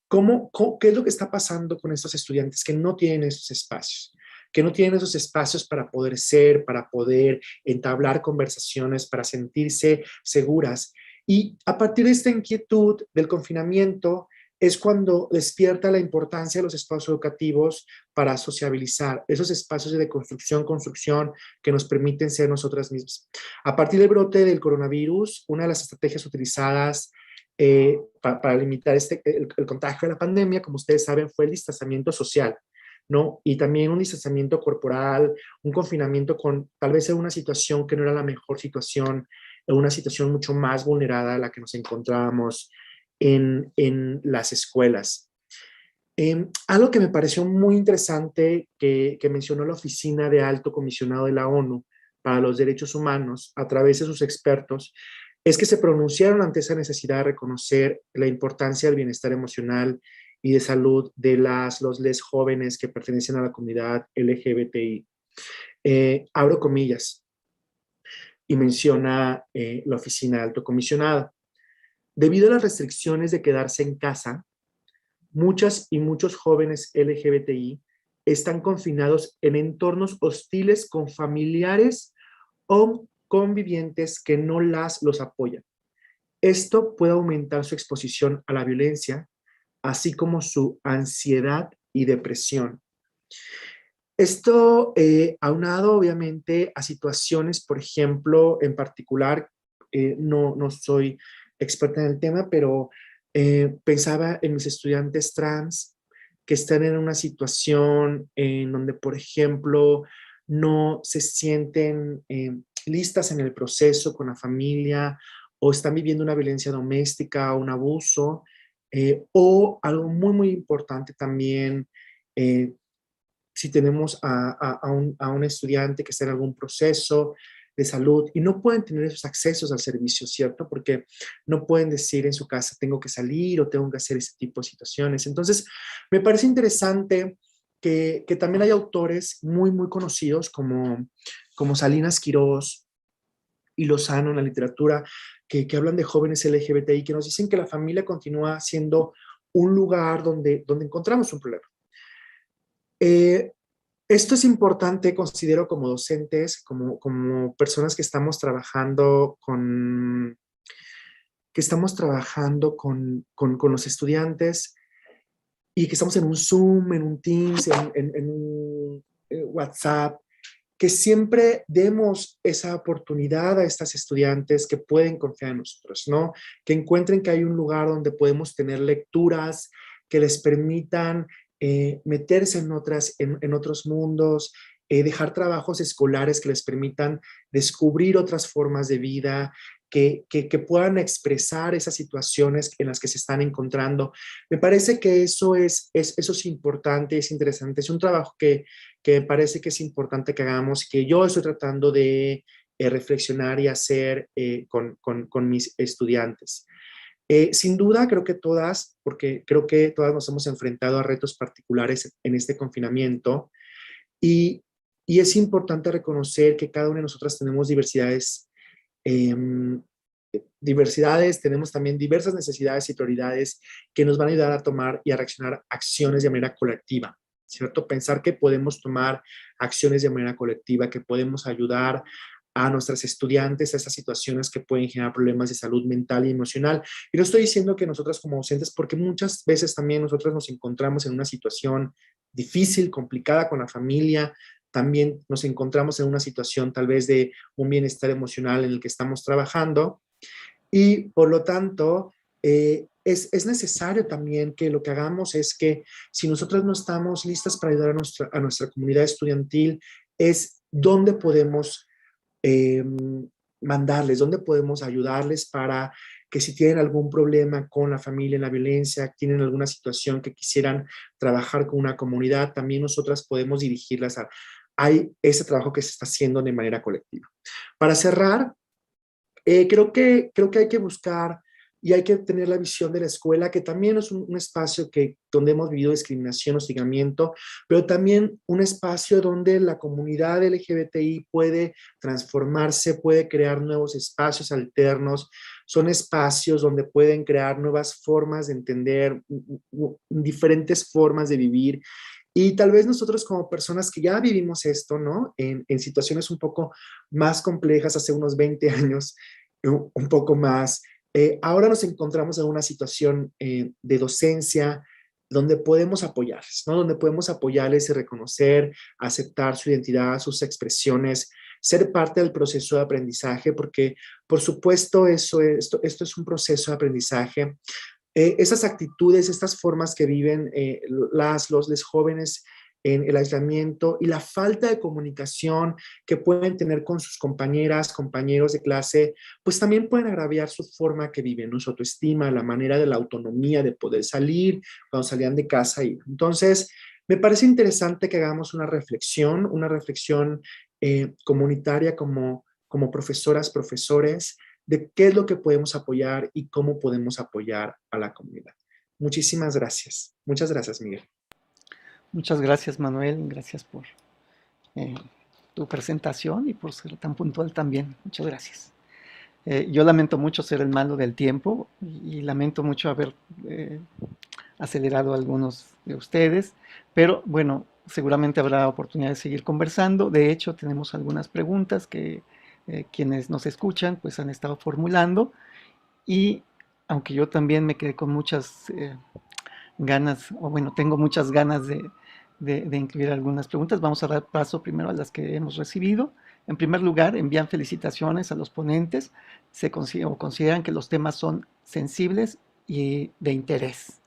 ¿qué es lo que está pasando con estos estudiantes que no tienen esos espacios? Que no tienen esos espacios para poder ser, para poder entablar conversaciones, para sentirse seguras. Y a partir de esta inquietud del confinamiento es cuando despierta la importancia de los espacios educativos para sociabilizar, esos espacios de construcción que nos permiten ser nosotras mismas. A partir del brote del coronavirus, una de las estrategias utilizadas para limitar el contagio de la pandemia, como ustedes saben, fue el distanciamiento social, ¿no? Y también un distanciamiento corporal, un confinamiento con tal vez en una situación que no era la mejor situación, una situación mucho más vulnerada a la que nos encontrábamos en las escuelas. Algo que me pareció muy interesante que mencionó la Oficina de Alto Comisionado de la ONU para los Derechos Humanos a través de sus expertos es que se pronunciaron ante esa necesidad de reconocer la importancia del bienestar emocional y de salud de les jóvenes que pertenecen a la comunidad LGBTI. Abro comillas y menciona la oficina alto comisionado. Debido a las restricciones de quedarse en casa, muchas y muchos jóvenes LGBTI están confinados en entornos hostiles con familiares o convivientes que no los apoyan. Esto puede aumentar su exposición a la violencia, así como su ansiedad y depresión. Esto aunado obviamente a situaciones, por ejemplo, en particular, no soy experta en el tema, pero pensaba en mis estudiantes trans que están en una situación en donde, por ejemplo, no se sienten listas en el proceso con la familia o están viviendo una violencia doméstica o un abuso, o algo muy, muy importante también, si tenemos a un estudiante que está en algún proceso de salud y no pueden tener esos accesos al servicio, ¿cierto? Porque no pueden decir en su casa, tengo que salir o tengo que hacer ese tipo de situaciones. Entonces, me parece interesante que también hay autores muy, muy conocidos como Salinas Quirós y Lozano en la literatura que hablan de jóvenes LGBTI, que nos dicen que la familia continúa siendo un lugar donde encontramos un problema. Esto es importante, considero, como docentes, como personas que estamos trabajando con los estudiantes y que estamos en un Zoom, en un Teams, en un WhatsApp, que siempre demos esa oportunidad a estas estudiantes que pueden confiar en nosotros, ¿no? Que encuentren que hay un lugar donde podemos tener lecturas que les permitan meterse en otros mundos, dejar trabajos escolares que les permitan descubrir otras formas de vida, que puedan expresar esas situaciones en las que se están encontrando. Me parece que eso es importante, es interesante, es un trabajo que me parece que es importante que hagamos, que yo estoy tratando de reflexionar y hacer con mis estudiantes. Sin duda, creo que todas, porque creo que todas nos hemos enfrentado a retos particulares en este confinamiento y es importante reconocer que cada una de nosotras tenemos diversidades, tenemos también diversas necesidades y prioridades que nos van a ayudar a tomar y a reaccionar acciones de manera colectiva, ¿cierto? Pensar que podemos tomar acciones de manera colectiva, que podemos ayudar a nuestras estudiantes a estas situaciones que pueden generar problemas de salud mental y emocional. Y no estoy diciendo que nosotras como docentes, porque muchas veces también nosotros nos encontramos en una situación difícil, complicada con la familia, también nos encontramos en una situación tal vez de un bienestar emocional en el que estamos trabajando y por lo tanto es necesario también que lo que hagamos es que si nosotros no estamos listas para ayudar a nuestra comunidad estudiantil, es dónde podemos mandarles, dónde podemos ayudarles para que si tienen algún problema con la familia en la violencia, tienen alguna situación que quisieran trabajar con una comunidad, también nosotras podemos dirigirlas a ese trabajo que se está haciendo de manera colectiva. Para cerrar, creo que hay que buscar y hay que tener la visión de la escuela, que también es un espacio donde hemos vivido discriminación, hostigamiento, pero también un espacio donde la comunidad LGBTI puede transformarse, puede crear nuevos espacios alternos, son espacios donde pueden crear nuevas formas de entender, diferentes formas de vivir. Y tal vez nosotros como personas que ya vivimos esto, ¿no? En situaciones un poco más complejas hace unos 20 años, un poco más, ahora nos encontramos en una situación de docencia donde podemos apoyarles, ¿no? Donde podemos apoyarles y reconocer, aceptar su identidad, sus expresiones, ser parte del proceso de aprendizaje, porque por supuesto esto es un proceso de aprendizaje. Esas actitudes, estas formas que viven los jóvenes en el aislamiento y la falta de comunicación que pueden tener con sus compañeras, compañeros de clase, pues también pueden agraviar su forma que viven, ¿no? Su autoestima, la manera de la autonomía, de poder salir cuando salían de casa. Entonces, me parece interesante que hagamos una reflexión comunitaria como profesoras, profesores, de qué es lo que podemos apoyar y cómo podemos apoyar a la comunidad. Muchísimas gracias. Muchas gracias, Miguel. Muchas gracias, Manuel. Gracias por tu presentación y por ser tan puntual también. Muchas gracias. Yo lamento mucho ser el malo del tiempo y lamento mucho haber acelerado a algunos de ustedes, pero bueno, seguramente habrá oportunidad de seguir conversando. De hecho, tenemos algunas preguntas que quienes nos escuchan pues han estado formulando, y aunque yo también me quedé con muchas ganas, o bueno, tengo muchas ganas de incluir algunas preguntas, vamos a dar paso primero a las que hemos recibido. En primer lugar, envían felicitaciones a los ponentes, consideran que los temas son sensibles y de interés.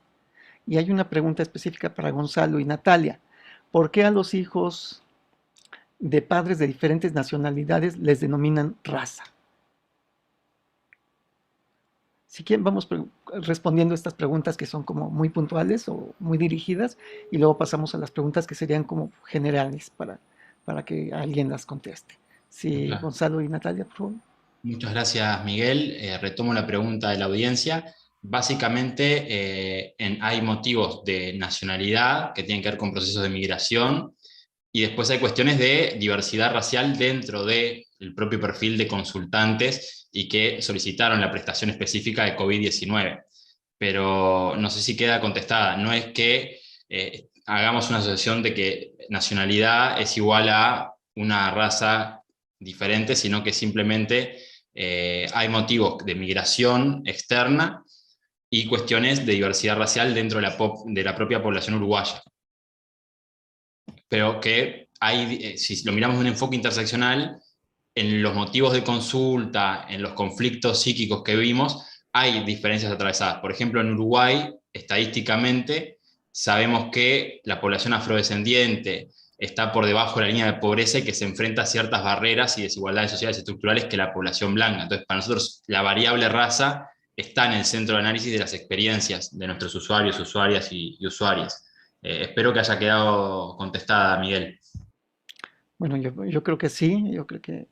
Y hay una pregunta específica para Gonzalo y Natalia. ¿Por qué a los hijos de padres de diferentes nacionalidades les denominan raza? Si quieren, vamos respondiendo estas preguntas que son como muy puntuales o muy dirigidas, y luego pasamos a las preguntas que serían como generales para que alguien las conteste. Sí, claro. Gonzalo y Natalia, por favor. Muchas gracias, Miguel. Retomo la pregunta de la audiencia. Básicamente hay motivos de nacionalidad que tienen que ver con procesos de migración, y después hay cuestiones de diversidad racial dentro del propio perfil de consultantes y que solicitaron la prestación específica de COVID-19. Pero no sé si queda contestada. No es que hagamos una asociación de que nacionalidad es igual a una raza diferente, sino que simplemente hay motivos de migración externa y cuestiones de diversidad racial dentro de la propia población uruguaya. Pero que hay, si lo miramos de un enfoque interseccional, en los motivos de consulta, en los conflictos psíquicos que vimos, hay diferencias atravesadas. Por ejemplo, en Uruguay, estadísticamente, sabemos que la población afrodescendiente está por debajo de la línea de pobreza y que se enfrenta a ciertas barreras y desigualdades sociales y estructurales que la población blanca. Entonces, para nosotros, la variable raza está en el centro de análisis de las experiencias de nuestros usuarios, usuarias y usuarias. Espero que haya quedado contestada, Miguel. Bueno, yo creo que sí, yo creo que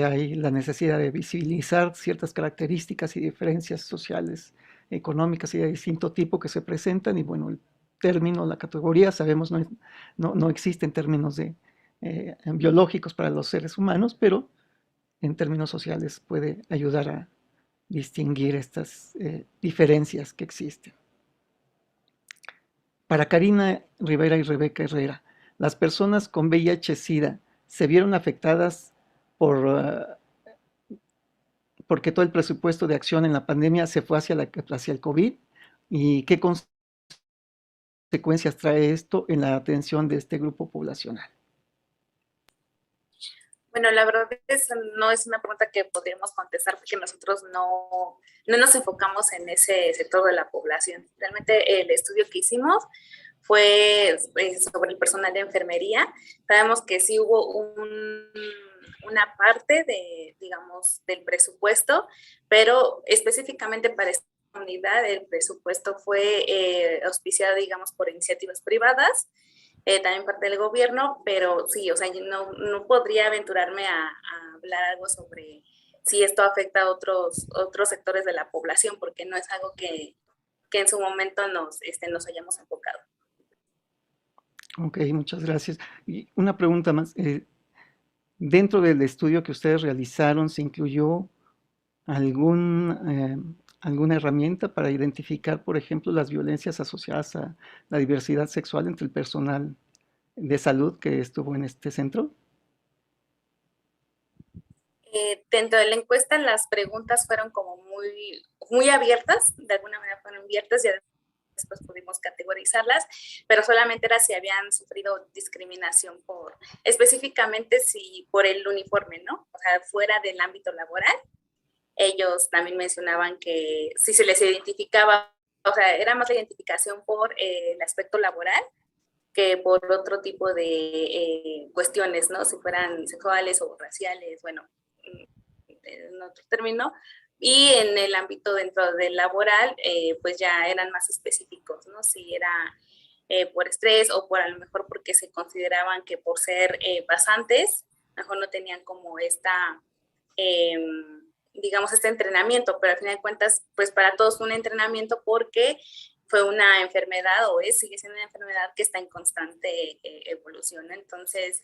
hay la necesidad de visibilizar ciertas características y diferencias sociales, económicas y de distinto tipo que se presentan, y bueno, el término, la categoría, sabemos no existe en términos biológicos para los seres humanos, pero en términos sociales puede ayudar a distinguir estas diferencias que existen. Para Karina Rivera y Rebeca Herrera, ¿las personas con VIH-Sida se vieron afectadas porque todo el presupuesto de acción en la pandemia se fue hacia el COVID? ¿Y qué consecuencias trae esto en la atención de este grupo poblacional? Bueno, la verdad no es una pregunta que podríamos contestar porque nosotros no nos enfocamos en ese sector de la población. Realmente el estudio que hicimos fue sobre el personal de enfermería. Sabemos que sí hubo una parte del presupuesto, pero específicamente para esta unidad el presupuesto fue auspiciado, por iniciativas privadas, también parte del gobierno, pero sí, o sea, no podría aventurarme a hablar algo sobre si esto afecta a otros sectores de la población, porque no es algo que en su momento nos hayamos enfocado. Ok, muchas gracias. Y una pregunta más. Dentro del estudio que ustedes realizaron, ¿se incluyó alguna herramienta para identificar, por ejemplo, las violencias asociadas a la diversidad sexual entre el personal de salud que estuvo en este centro? Dentro de la encuesta las preguntas fueron como muy abiertas, de alguna manera fueron abiertas, y después pudimos categorizarlas, pero solamente era si habían sufrido discriminación específicamente por el uniforme, ¿no? O sea, fuera del ámbito laboral. Ellos también mencionaban que si se les identificaba, o sea, era más la identificación por el aspecto laboral que por otro tipo de cuestiones, ¿no? Si fueran sexuales o raciales, bueno, en otro término. Y en el ámbito dentro del laboral, pues ya eran más específicos, ¿no? Si era por estrés o a lo mejor porque se consideraban que por ser pasantes, mejor no tenían como este entrenamiento, pero al final de cuentas, pues para todos fue un entrenamiento porque fue una enfermedad o sigue siendo una enfermedad que está en constante evolución. Entonces,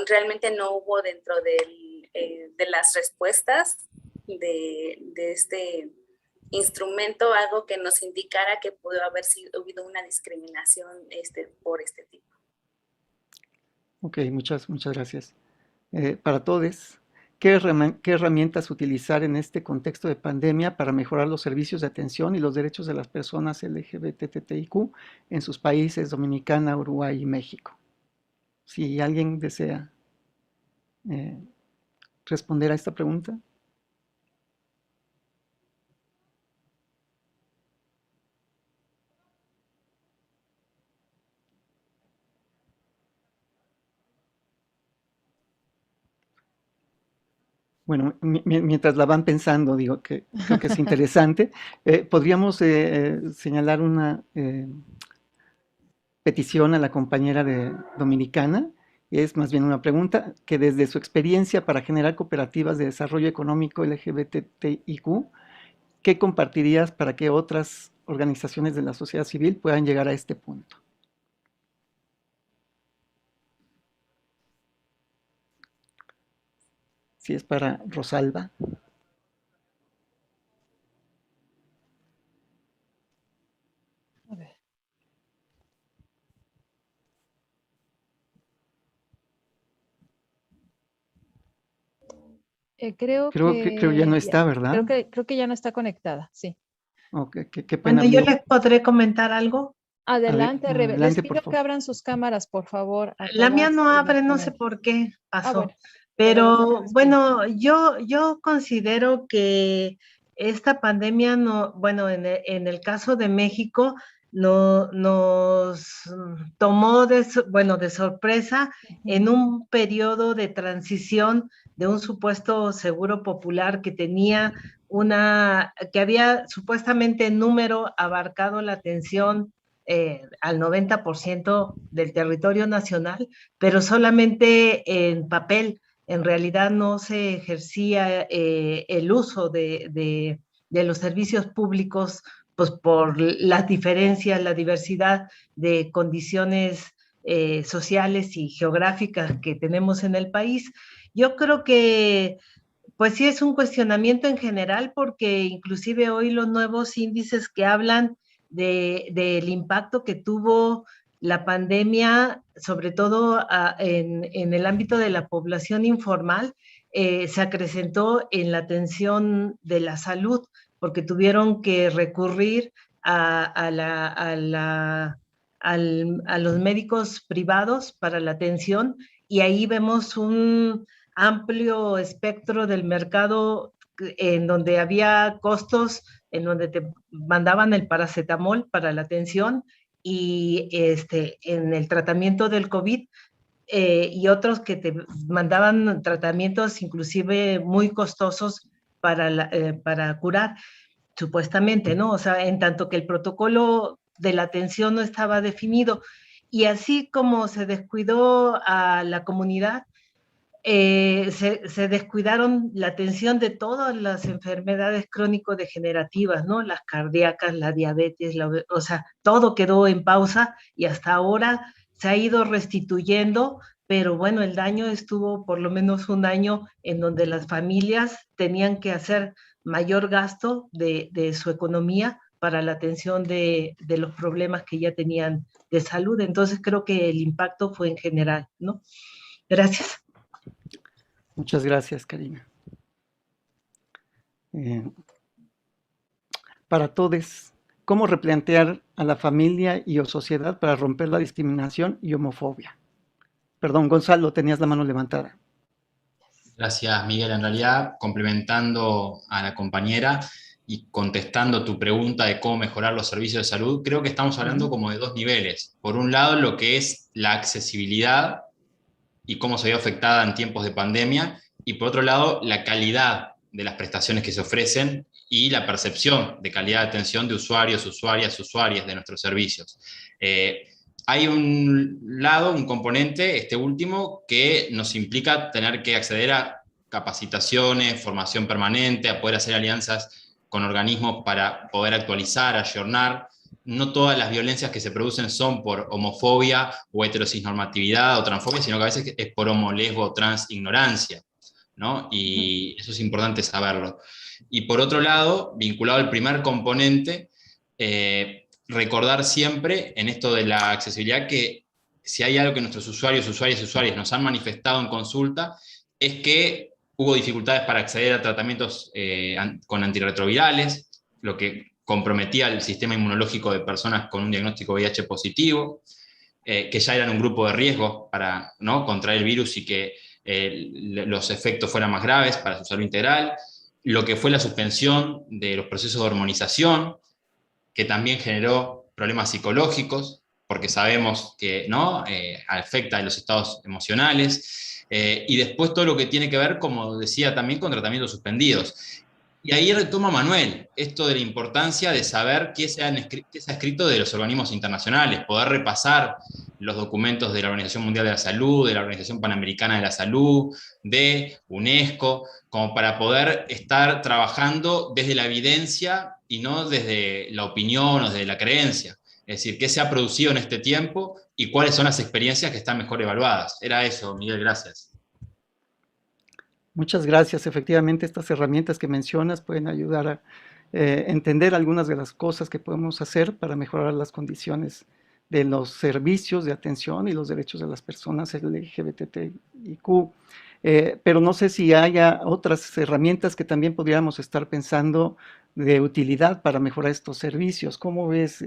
realmente no hubo dentro de las respuestas de este instrumento algo que nos indicara que pudo haber habido una discriminación por este tipo. Ok, muchas gracias. Para todos, ¿qué herramientas utilizar en este contexto de pandemia para mejorar los servicios de atención y los derechos de las personas LGBTTIQ en sus países, Dominicana, Uruguay y México? Si alguien desea responder a esta pregunta. Bueno, mientras la van pensando, digo que creo que es interesante. Podríamos señalar una petición a la compañera dominicana, es más bien una pregunta, que desde su experiencia para generar cooperativas de desarrollo económico LGBTIQ, ¿qué compartirías para que otras organizaciones de la sociedad civil puedan llegar a este punto? Si es para Rosalba. A ver. Creo que ya no está, ¿verdad? Creo que ya no está conectada, sí. Okay, qué pena. Bueno, yo les podré comentar algo. Adelante, Rebe. Les Adelante, pido que abran sus cámaras, por favor. La mía no abre, no sé por qué pasó. Bueno. Pero bueno, yo considero que esta pandemia no, bueno, en el caso de México, nos tomó de sorpresa en un periodo de transición de un supuesto seguro popular que tenía que había supuestamente en número abarcado la atención al 90% del territorio nacional, pero solamente en papel. En realidad no se ejercía el uso de los servicios públicos, pues por las diferencias, la diversidad de condiciones sociales y geográficas que tenemos en el país. Yo creo que pues sí es un cuestionamiento en general, porque inclusive hoy los nuevos índices que hablan del impacto que tuvo la pandemia, sobre todo en el ámbito de la población informal, se acrecentó en la atención de la salud, porque tuvieron que recurrir a los médicos privados para la atención, y ahí vemos un amplio espectro del mercado en donde había costos, en donde te mandaban el paracetamol para la atención, y en el tratamiento del COVID, y otros que te mandaban tratamientos inclusive muy costosos para curar, supuestamente, ¿no? O sea, en tanto que el protocolo de la atención no estaba definido. Y así como se descuidó a la comunidad, se descuidaron la atención de todas las enfermedades crónico-degenerativas, ¿no? Las cardíacas, la diabetes, o sea, todo quedó en pausa y hasta ahora se ha ido restituyendo, pero bueno, el daño estuvo por lo menos un año en donde las familias tenían que hacer mayor gasto de su economía para la atención de los problemas que ya tenían de salud. Entonces creo que el impacto fue en general, ¿no? Gracias. Muchas gracias, Karina. Para todos, ¿cómo replantear a la familia y o sociedad para romper la discriminación y homofobia? Perdón, Gonzalo, tenías la mano levantada. Gracias, Miguel. En realidad, complementando a la compañera y contestando tu pregunta de cómo mejorar los servicios de salud, creo que estamos hablando como de dos niveles. Por un lado, lo que es la accesibilidad y cómo se vio afectada en tiempos de pandemia, y por otro lado, la calidad de las prestaciones que se ofrecen y la percepción de calidad de atención de usuarios, usuarias de nuestros servicios. Hay un lado, un componente, este último, que nos implica tener que acceder a capacitaciones, formación permanente, a poder hacer alianzas con organismos para poder actualizar, ayornar. No todas las violencias que se producen son por homofobia o heterocisnormatividad o transfobia, sino que a veces es por homo, lesbo, trans, ignorancia, ¿no? Y eso es importante saberlo. Y por otro lado, vinculado al primer componente, recordar siempre en esto de la accesibilidad que si hay algo que nuestros usuarios nos han manifestado en consulta, es que hubo dificultades para acceder a tratamientos con antirretrovirales, lo que comprometía el sistema inmunológico de personas con un diagnóstico VIH positivo, que ya eran un grupo de riesgo para, ¿no?, contraer el virus y que los efectos fueran más graves para su salud integral, lo que fue la suspensión de los procesos de hormonización, que también generó problemas psicológicos, porque sabemos que, ¿no?, afecta a los estados emocionales, y después todo lo que tiene que ver, como decía, también con tratamientos suspendidos. Y ahí retoma Manuel, esto de la importancia de saber qué se ha escrito de los organismos internacionales, poder repasar los documentos de la Organización Mundial de la Salud, de la Organización Panamericana de la Salud, de UNESCO, como para poder estar trabajando desde la evidencia y no desde la opinión o desde la creencia. Es decir, qué se ha producido en este tiempo y cuáles son las experiencias que están mejor evaluadas. Era eso, Miguel, gracias. Muchas gracias. Efectivamente, estas herramientas que mencionas pueden ayudar a entender algunas de las cosas que podemos hacer para mejorar las condiciones de los servicios de atención y los derechos de las personas LGBTIQ. Pero no sé si haya otras herramientas que también podríamos estar pensando de utilidad para mejorar estos servicios. ¿Cómo ves?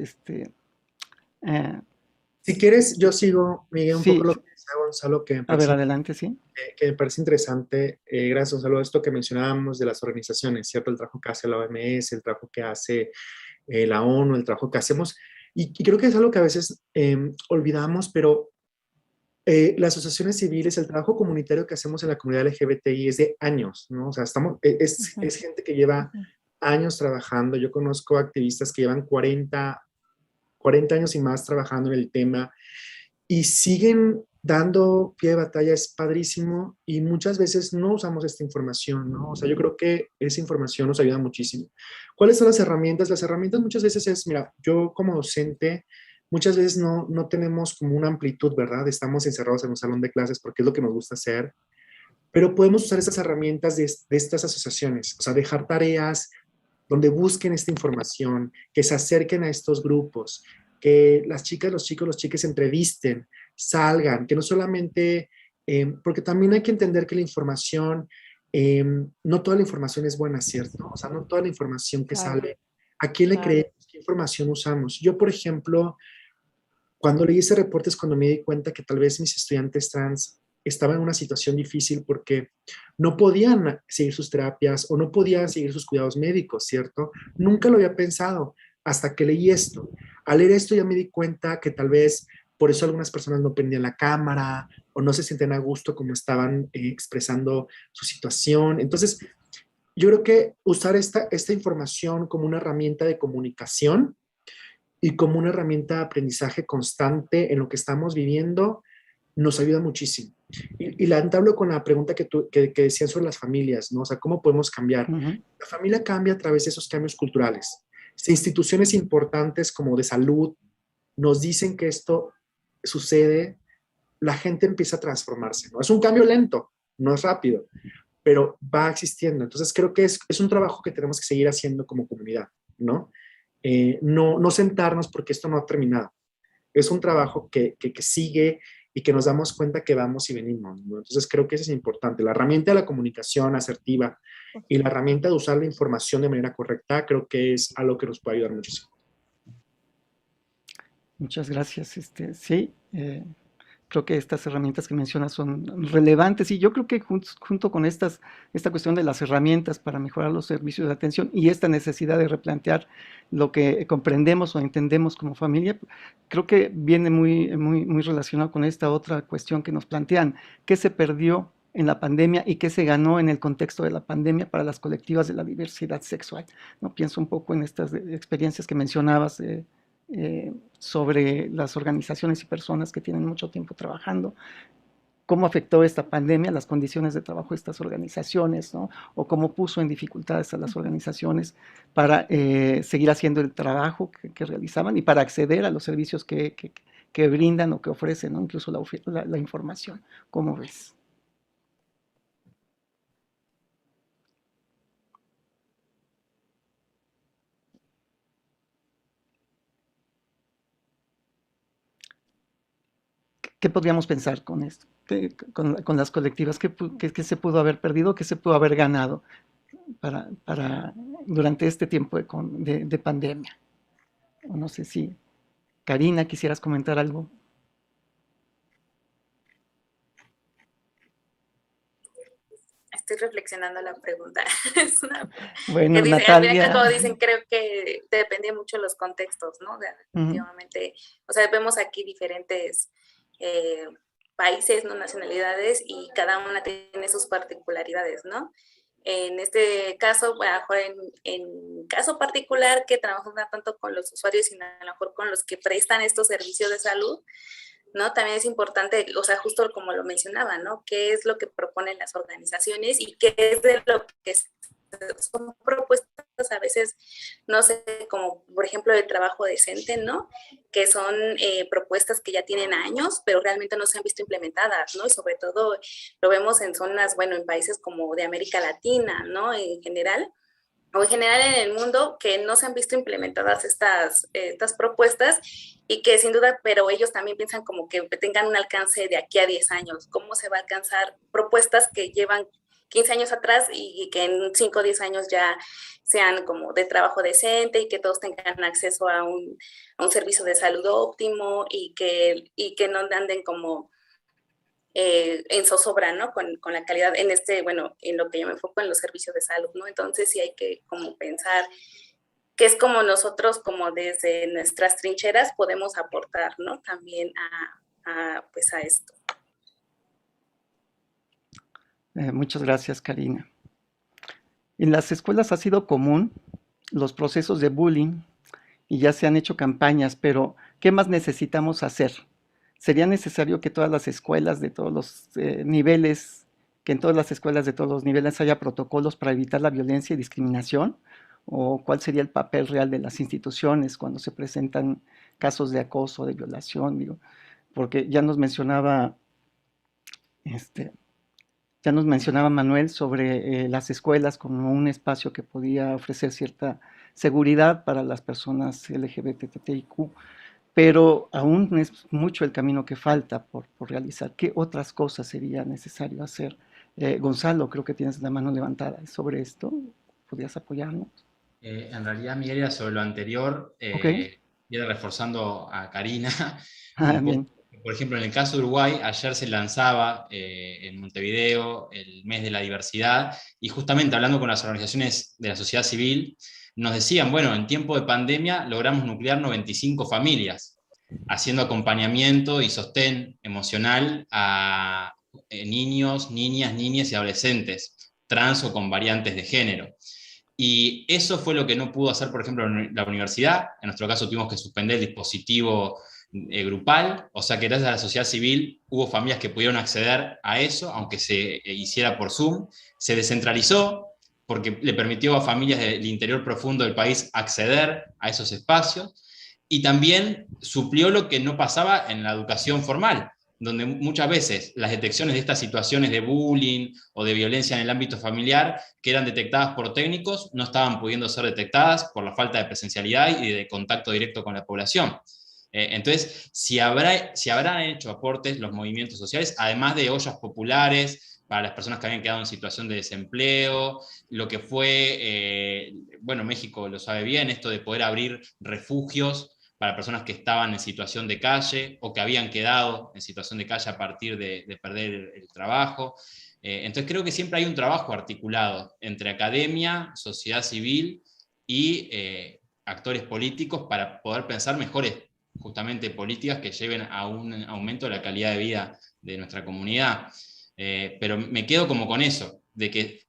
Si quieres, yo sigo, Miguel, un Sí, poco lo que decía Gonzalo, que me a parece, ver, adelante, sí. que me parece interesante. Gracias, Gonzalo, esto que mencionábamos de las organizaciones, ¿cierto? El trabajo que hace la OMS, el trabajo que hace la ONU, el trabajo que hacemos. Y creo que es algo que a veces olvidamos, pero las asociaciones civiles, el trabajo comunitario que hacemos en la comunidad LGBTI es de años, ¿no? O sea, es gente que lleva años trabajando. Yo conozco activistas que llevan 40 años y más trabajando en el tema y siguen dando pie de batalla. Es padrísimo y muchas veces no usamos esta información, ¿no? O sea, yo creo que esa información nos ayuda muchísimo. ¿Cuáles son las herramientas? Las herramientas muchas veces es, mira, yo como docente, muchas veces no tenemos como una amplitud, ¿verdad? Estamos encerrados en un salón de clases porque es lo que nos gusta hacer, pero podemos usar estas herramientas de estas asociaciones, o sea, dejar tareas donde busquen esta información, que se acerquen a estos grupos, que las chicas, los chicos, los chiques se entrevisten, salgan, que no solamente, porque también hay que entender que la información, no toda la información es buena, ¿cierto? O sea, no toda la información que sale, ¿a quién le creemos? ¿Qué información usamos? Yo, por ejemplo, cuando leí ese reporte es cuando me di cuenta que tal vez mis estudiantes trans estaban en una situación difícil porque no podían seguir sus terapias o no podían seguir sus cuidados médicos, ¿cierto? Nunca lo había pensado hasta que leí esto. Al leer esto ya me di cuenta que tal vez por eso algunas personas no prendían la cámara o no se sienten a gusto como estaban expresando su situación. Entonces, yo creo que usar esta información como una herramienta de comunicación y como una herramienta de aprendizaje constante en lo que estamos viviendo nos ayuda muchísimo. Y la entablo con la pregunta que decían sobre las familias, ¿no? O sea, ¿cómo podemos cambiar? La familia cambia a través de esos cambios culturales. Si instituciones importantes como de salud nos dicen que esto sucede, la gente empieza a transformarse, ¿no? Es un cambio lento, no es rápido, pero va existiendo. Entonces creo que es un trabajo que tenemos que seguir haciendo como comunidad, ¿no? No sentarnos porque esto no ha terminado. Es un trabajo que sigue y que nos damos cuenta que vamos y venimos, ¿no? Entonces creo que eso es importante. La herramienta de la comunicación asertiva y la herramienta de usar la información de manera correcta creo que es algo que nos puede ayudar muchísimo. Muchas gracias. Sí, creo que estas herramientas que mencionas son relevantes y yo creo que junto con esta cuestión de las herramientas para mejorar los servicios de atención y esta necesidad de replantear lo que comprendemos o entendemos como familia, creo que viene muy relacionado con esta otra cuestión que nos plantean, qué se perdió en la pandemia y qué se ganó en el contexto de la pandemia para las colectivas de la diversidad sexual, ¿no? Pienso un poco en estas experiencias que mencionabas sobre las organizaciones y personas que tienen mucho tiempo trabajando cómo afectó esta pandemia las condiciones de trabajo de estas organizaciones, ¿no? O cómo puso en dificultades a las organizaciones para seguir haciendo el trabajo que realizaban y para acceder a los servicios que brindan o que ofrecen, ¿no? Incluso la información. ¿Cómo ves? ¿Qué podríamos pensar con esto? Con las colectivas, ¿qué se pudo haber perdido? ¿Qué se pudo haber ganado durante este tiempo de pandemia? O no sé si, Karina, quisieras comentar algo. Estoy reflexionando la pregunta. Es una, bueno, que dice, Natalia. como dicen, creo que depende mucho de los contextos, ¿no? Definitivamente, o sea, vemos aquí diferentes países, ¿no? Nacionalidades, y cada una tiene sus particularidades, ¿no? En este caso, a lo mejor en caso particular, que trabajamos no tanto con los usuarios, sino a lo mejor con los que prestan estos servicios de salud, ¿no? También es importante, o sea, justo como lo mencionaba, ¿no? ¿Qué es lo que proponen las organizaciones y qué es de lo que son propuestas a veces, no sé, como por ejemplo el trabajo decente, ¿no? Que son propuestas que ya tienen años, pero realmente no se han visto implementadas, ¿no? Y sobre todo lo vemos en zonas, bueno, en países como de América Latina, ¿no? En general, o en general en el mundo, que no se han visto implementadas estas propuestas y que sin duda, pero ellos también piensan como que tengan un alcance de aquí a 10 años. ¿Cómo se va a alcanzar propuestas que llevan 15 años atrás y que en 5 o 10 años ya sean como de trabajo decente y que todos tengan acceso a un servicio de salud óptimo y que no anden como en zozobra, ¿no? Con la calidad en bueno, en lo que yo me enfoco en los servicios de salud, ¿no? Entonces sí hay que como pensar que es como nosotros, como desde nuestras trincheras podemos aportar, ¿no? También pues a esto. Muchas gracias, Karina. En las escuelas ha sido común los procesos de bullying y ya se han hecho campañas, pero ¿qué más necesitamos hacer? ¿Sería necesario que todas las escuelas de todos los niveles, que en todas las escuelas de todos los niveles haya protocolos para evitar la violencia y discriminación? ¿O cuál sería el papel real de las instituciones cuando se presentan casos de acoso, de violación? Digo, porque ya nos mencionaba Manuel sobre las escuelas como un espacio que podía ofrecer cierta seguridad para las personas LGBTIQ, pero aún es mucho el camino que falta por realizar. ¿Qué otras cosas sería necesario hacer? Gonzalo, creo que tienes la mano levantada sobre esto. ¿Podrías apoyarnos? En realidad, Miguel, era sobre lo anterior, Okay. y era reforzando a Karina. Bien. Por ejemplo, en el caso de Uruguay, ayer se lanzaba en Montevideo el mes de la diversidad, y justamente hablando con las organizaciones de la sociedad civil, nos decían, bueno, en tiempo de pandemia logramos nuclear 95 familias, haciendo acompañamiento y sostén emocional a niños, niñas y adolescentes, trans o con variantes de género. Y eso fue lo que no pudo hacer, por ejemplo, la universidad. En nuestro caso tuvimos que suspender el dispositivo grupal, o sea que gracias a la sociedad civil hubo familias que pudieron acceder a eso, aunque se hiciera por Zoom. Se descentralizó porque le permitió a familias del interior profundo del país acceder a esos espacios, y también suplió lo que no pasaba en la educación formal, donde muchas veces las detecciones de estas situaciones de bullying o de violencia en el ámbito familiar, que eran detectadas por técnicos, no estaban pudiendo ser detectadas por la falta de presencialidad y de contacto directo con la población. Entonces, si habrán hecho aportes los movimientos sociales, además de ollas populares para las personas que habían quedado en situación de desempleo, lo que fue, bueno, México lo sabe bien, esto de poder abrir refugios para personas que estaban en situación de calle o que habían quedado en situación de calle a partir de perder el trabajo. Entonces creo que siempre hay un trabajo articulado entre academia, sociedad civil y actores políticos para poder pensar mejores justamente políticas que lleven a un aumento de la calidad de vida de nuestra comunidad. Pero me quedo como con eso, de que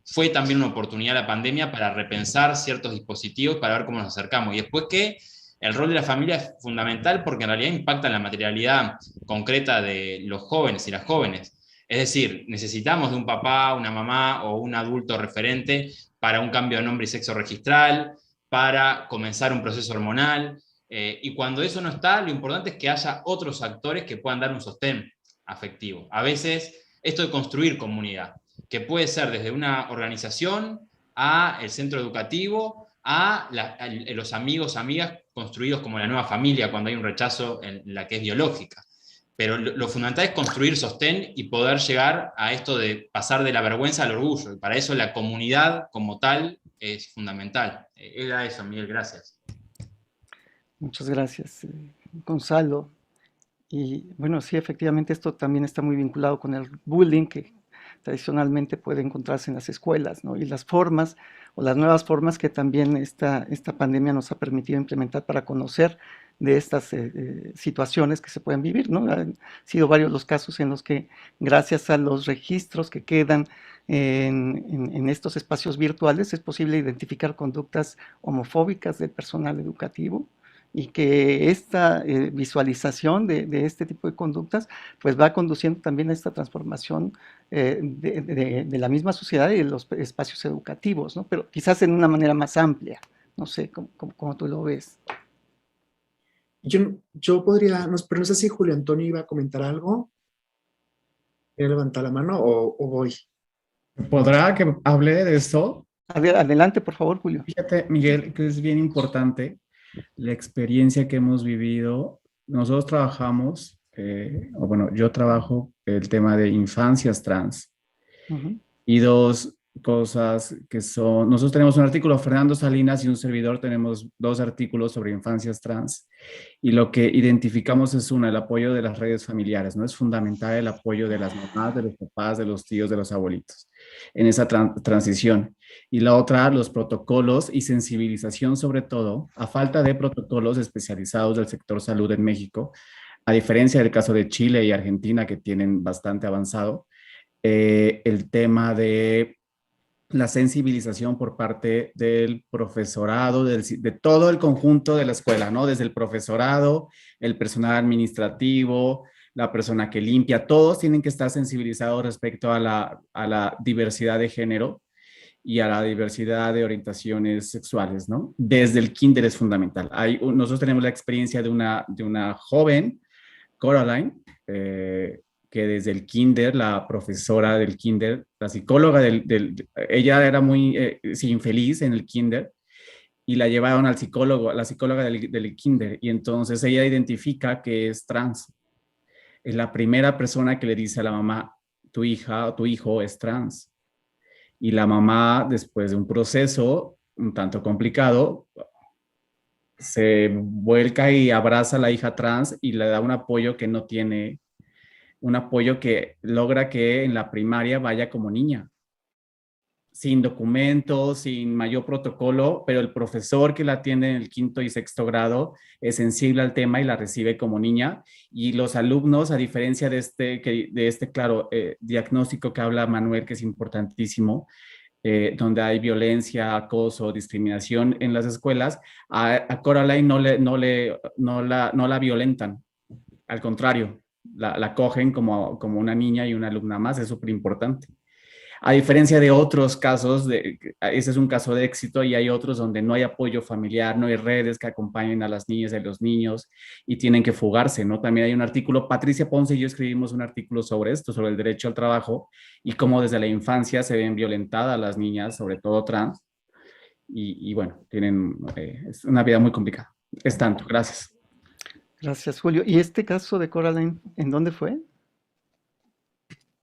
fue también una oportunidad la pandemia para repensar ciertos dispositivos, para ver cómo nos acercamos. Y después que el rol de la familia es fundamental porque en realidad impacta en la materialidad concreta de los jóvenes y las jóvenes. Es decir, necesitamos de un papá, una mamá o un adulto referente para un cambio de nombre y sexo registral, para comenzar un proceso hormonal, y cuando eso no está, lo importante es que haya otros actores que puedan dar un sostén afectivo. A veces, esto de construir comunidad, que puede ser desde una organización a el centro educativo, a los amigos, amigas construidos como la nueva familia cuando hay un rechazo en la que es biológica. Pero lo fundamental es construir sostén y poder llegar a esto de pasar de la vergüenza al orgullo. Y para eso la comunidad como tal es fundamental. Era eso, Miguel, gracias. Muchas gracias, Gonzalo. Y bueno, sí, efectivamente esto también está muy vinculado con el bullying que tradicionalmente puede encontrarse en las escuelas, ¿no? Y las formas o las nuevas formas que también esta pandemia nos ha permitido implementar para conocer de estas situaciones que se pueden vivir, ¿no? Han sido varios los casos en los que, gracias a los registros que quedan en estos espacios virtuales, es posible identificar conductas homofóbicas del personal educativo, y que esta visualización de este tipo de conductas pues va conduciendo también a esta transformación de la misma sociedad y de los espacios educativos, ¿no? Pero quizás en una manera más amplia. No sé cómo tú lo ves. Yo podría, pero no sé si Julio Antonio iba a comentar algo. ¿Quiere levantar la mano o voy? ¿Podrá que hable de esto? Adelante, por favor, Julio. Fíjate, Miguel, que es bien importante la experiencia que hemos vivido. Nosotros trabajamos, o bueno, yo trabajo el tema de infancias trans. Y dos cosas que son, nosotros tenemos un artículo, Fernando Salinas y un servidor tenemos 2 artículos sobre infancias trans, y lo que identificamos es el apoyo de las redes familiares, ¿no? Es fundamental el apoyo de las mamás, de los papás, de los tíos, de los abuelitos en esa transición. Y la otra, los protocolos y sensibilización, sobre todo, a falta de protocolos especializados del sector salud en México, a diferencia del caso de Chile y Argentina, que tienen bastante avanzado, el tema de la sensibilización por parte del profesorado, de todo el conjunto de la escuela, ¿no? Desde el profesorado, el personal administrativo, la persona que limpia, todos tienen que estar sensibilizados respecto a la diversidad de género y a la diversidad de orientaciones sexuales, ¿no? Desde el kinder es fundamental. Nosotros tenemos la experiencia de una joven, Coraline, que desde el kinder, la profesora del kinder, la psicóloga ella era muy infeliz en el kinder, y la llevaron al psicólogo, a la psicóloga del kinder, y entonces ella identifica que es trans. Es la primera persona que le dice a la mamá, tu hija o tu hijo es trans. Y la mamá, después de un proceso un tanto complicado, se vuelca y abraza a la hija trans y le da un apoyo que no tiene, un apoyo que logra que en la primaria vaya como niña, sin documentos, sin mayor protocolo, pero el profesor que la atiende en el 5º y 6º grado es sensible al tema y la recibe como niña, y los alumnos, a diferencia de este claro, diagnóstico que habla Manuel, que es importantísimo, donde hay violencia, acoso, discriminación en las escuelas, a Coraline no la violentan, al contrario, la cogen como una niña y una alumna más, es súper importante. A diferencia de otros casos, ese es un caso de éxito, y hay otros donde no hay apoyo familiar, no hay redes que acompañen a las niñas y a los niños y tienen que fugarse, ¿no? También hay un artículo, Patricia Ponce y yo escribimos un artículo sobre esto, sobre el derecho al trabajo y cómo desde la infancia se ven violentadas las niñas, sobre todo trans, y bueno, tienen es una vida muy complicada. Es tanto, gracias. Gracias, Julio. ¿Y este caso de Coraline, en dónde fue?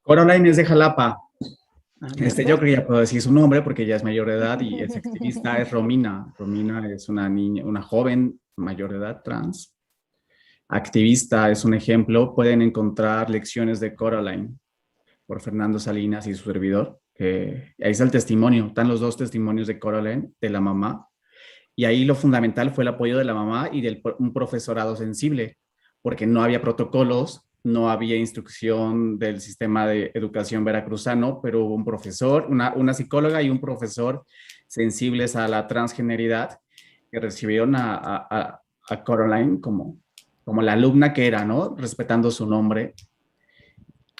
Coraline es de Jalapa. Yo creo que ya puedo decir su nombre porque ya es mayor de edad y es activista, es Romina. Romina es una niña, una joven mayor de edad trans. Activista es un ejemplo. Pueden encontrar lecciones de Coraline por Fernando Salinas y su servidor. Ahí está el testimonio, están los 2 testimonios de Coraline, de la mamá. Y ahí lo fundamental fue el apoyo de la mamá y de un profesorado sensible, porque no había protocolos, no había instrucción del sistema de educación veracruzano, pero hubo un profesor, una psicóloga y un profesor sensibles a la transgeneridad que recibieron a a Coraline como la alumna que era, ¿no? Respetando su nombre.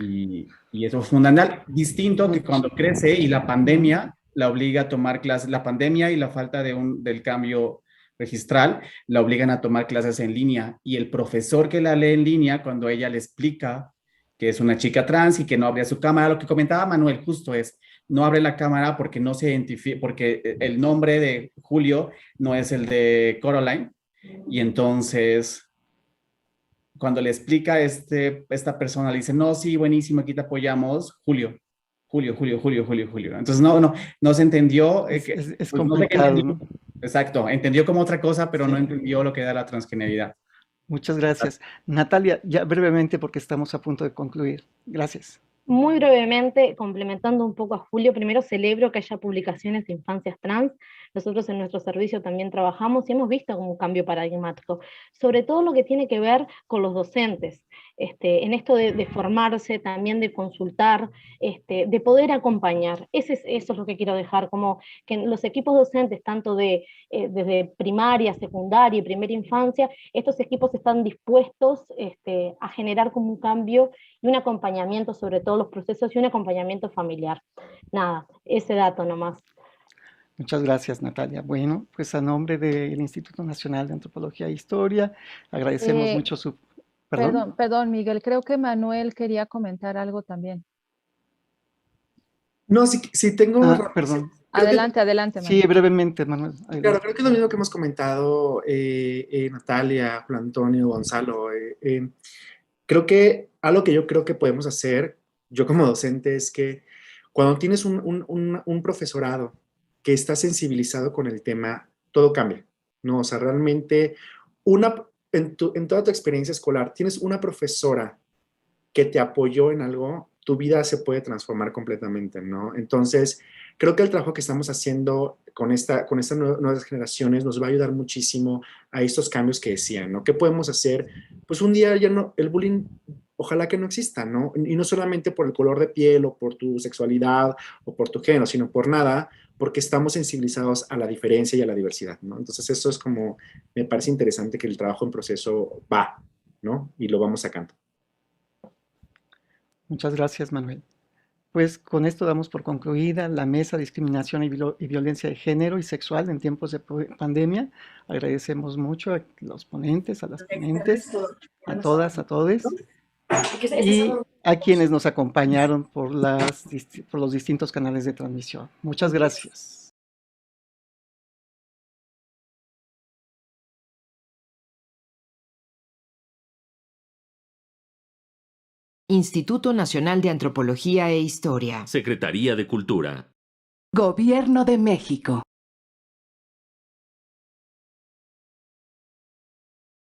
Y eso es fundamental. Distinto que cuando crece y la pandemia la obliga a tomar clases, la pandemia y la falta del cambio registral la obligan a tomar clases en línea. Y el profesor que la lee en línea, cuando ella le explica que es una chica trans y que no abre su cámara, lo que comentaba Manuel justo es, no abre la cámara porque no se identifica, porque el nombre de Julio no es el de Coraline. Y entonces, cuando le explica esta persona, le dice, no, sí, buenísimo, aquí te apoyamos, Julio. Entonces, no se entendió. Es pues, no sé qué complicado, entendió. ¿no? Exacto, entendió como otra cosa, pero Sí. no entendió lo que era la transgeneridad. Muchas gracias. Natalia, ya brevemente porque estamos a punto de concluir. Gracias. Muy brevemente, complementando un poco a Julio, primero celebro que haya publicaciones de infancias trans. Nosotros en nuestro servicio también trabajamos y hemos visto como un cambio paradigmático, sobre todo lo que tiene que ver con los docentes, en esto de formarse, también de consultar, de poder acompañar. Eso es lo que quiero dejar, como que los equipos docentes, tanto desde primaria, secundaria y primera infancia, estos equipos están dispuestos a generar como un cambio y un acompañamiento sobre todos los procesos y un acompañamiento familiar. Nada, ese dato nomás. Muchas gracias, Natalia. Bueno, pues a nombre del Instituto Nacional de Antropología e Historia, agradecemos mucho su... ¿Perdón? Perdón, Miguel, creo que Manuel quería comentar algo también. No, sí tengo... perdón. Adelante, Manuel. Sí, brevemente, Manuel. Adelante. Claro, creo que es lo mismo que hemos comentado Natalia, Juan Antonio, Gonzalo. Creo que algo que yo creo que podemos hacer, yo como docente, es que cuando tienes un profesorado que está sensibilizado con el tema, todo cambia, ¿no? O sea, realmente en toda tu experiencia escolar, tienes una profesora que te apoyó en algo, tu vida se puede transformar completamente, ¿no? Entonces, creo que el trabajo que estamos haciendo con estas nuevas generaciones nos va a ayudar muchísimo a estos cambios que decían, ¿no? ¿Qué podemos hacer? Pues un día ya no, el bullying, ojalá que no exista, ¿no? Y no solamente por el color de piel o por tu sexualidad o por tu género, sino por nada, porque estamos sensibilizados a la diferencia y a la diversidad, ¿no? Entonces, eso es como, me parece interesante que el trabajo en proceso va, ¿no? Y lo vamos sacando. Muchas gracias, Manuel. Pues con esto damos por concluida la mesa de discriminación y violencia de género y sexual en tiempos de pandemia. Agradecemos mucho a los ponentes, a las ponentes, a todas, a todos, y a quienes nos acompañaron por los distintos canales de transmisión. Muchas gracias. Instituto Nacional de Antropología e Historia. Secretaría de Cultura. Gobierno de México.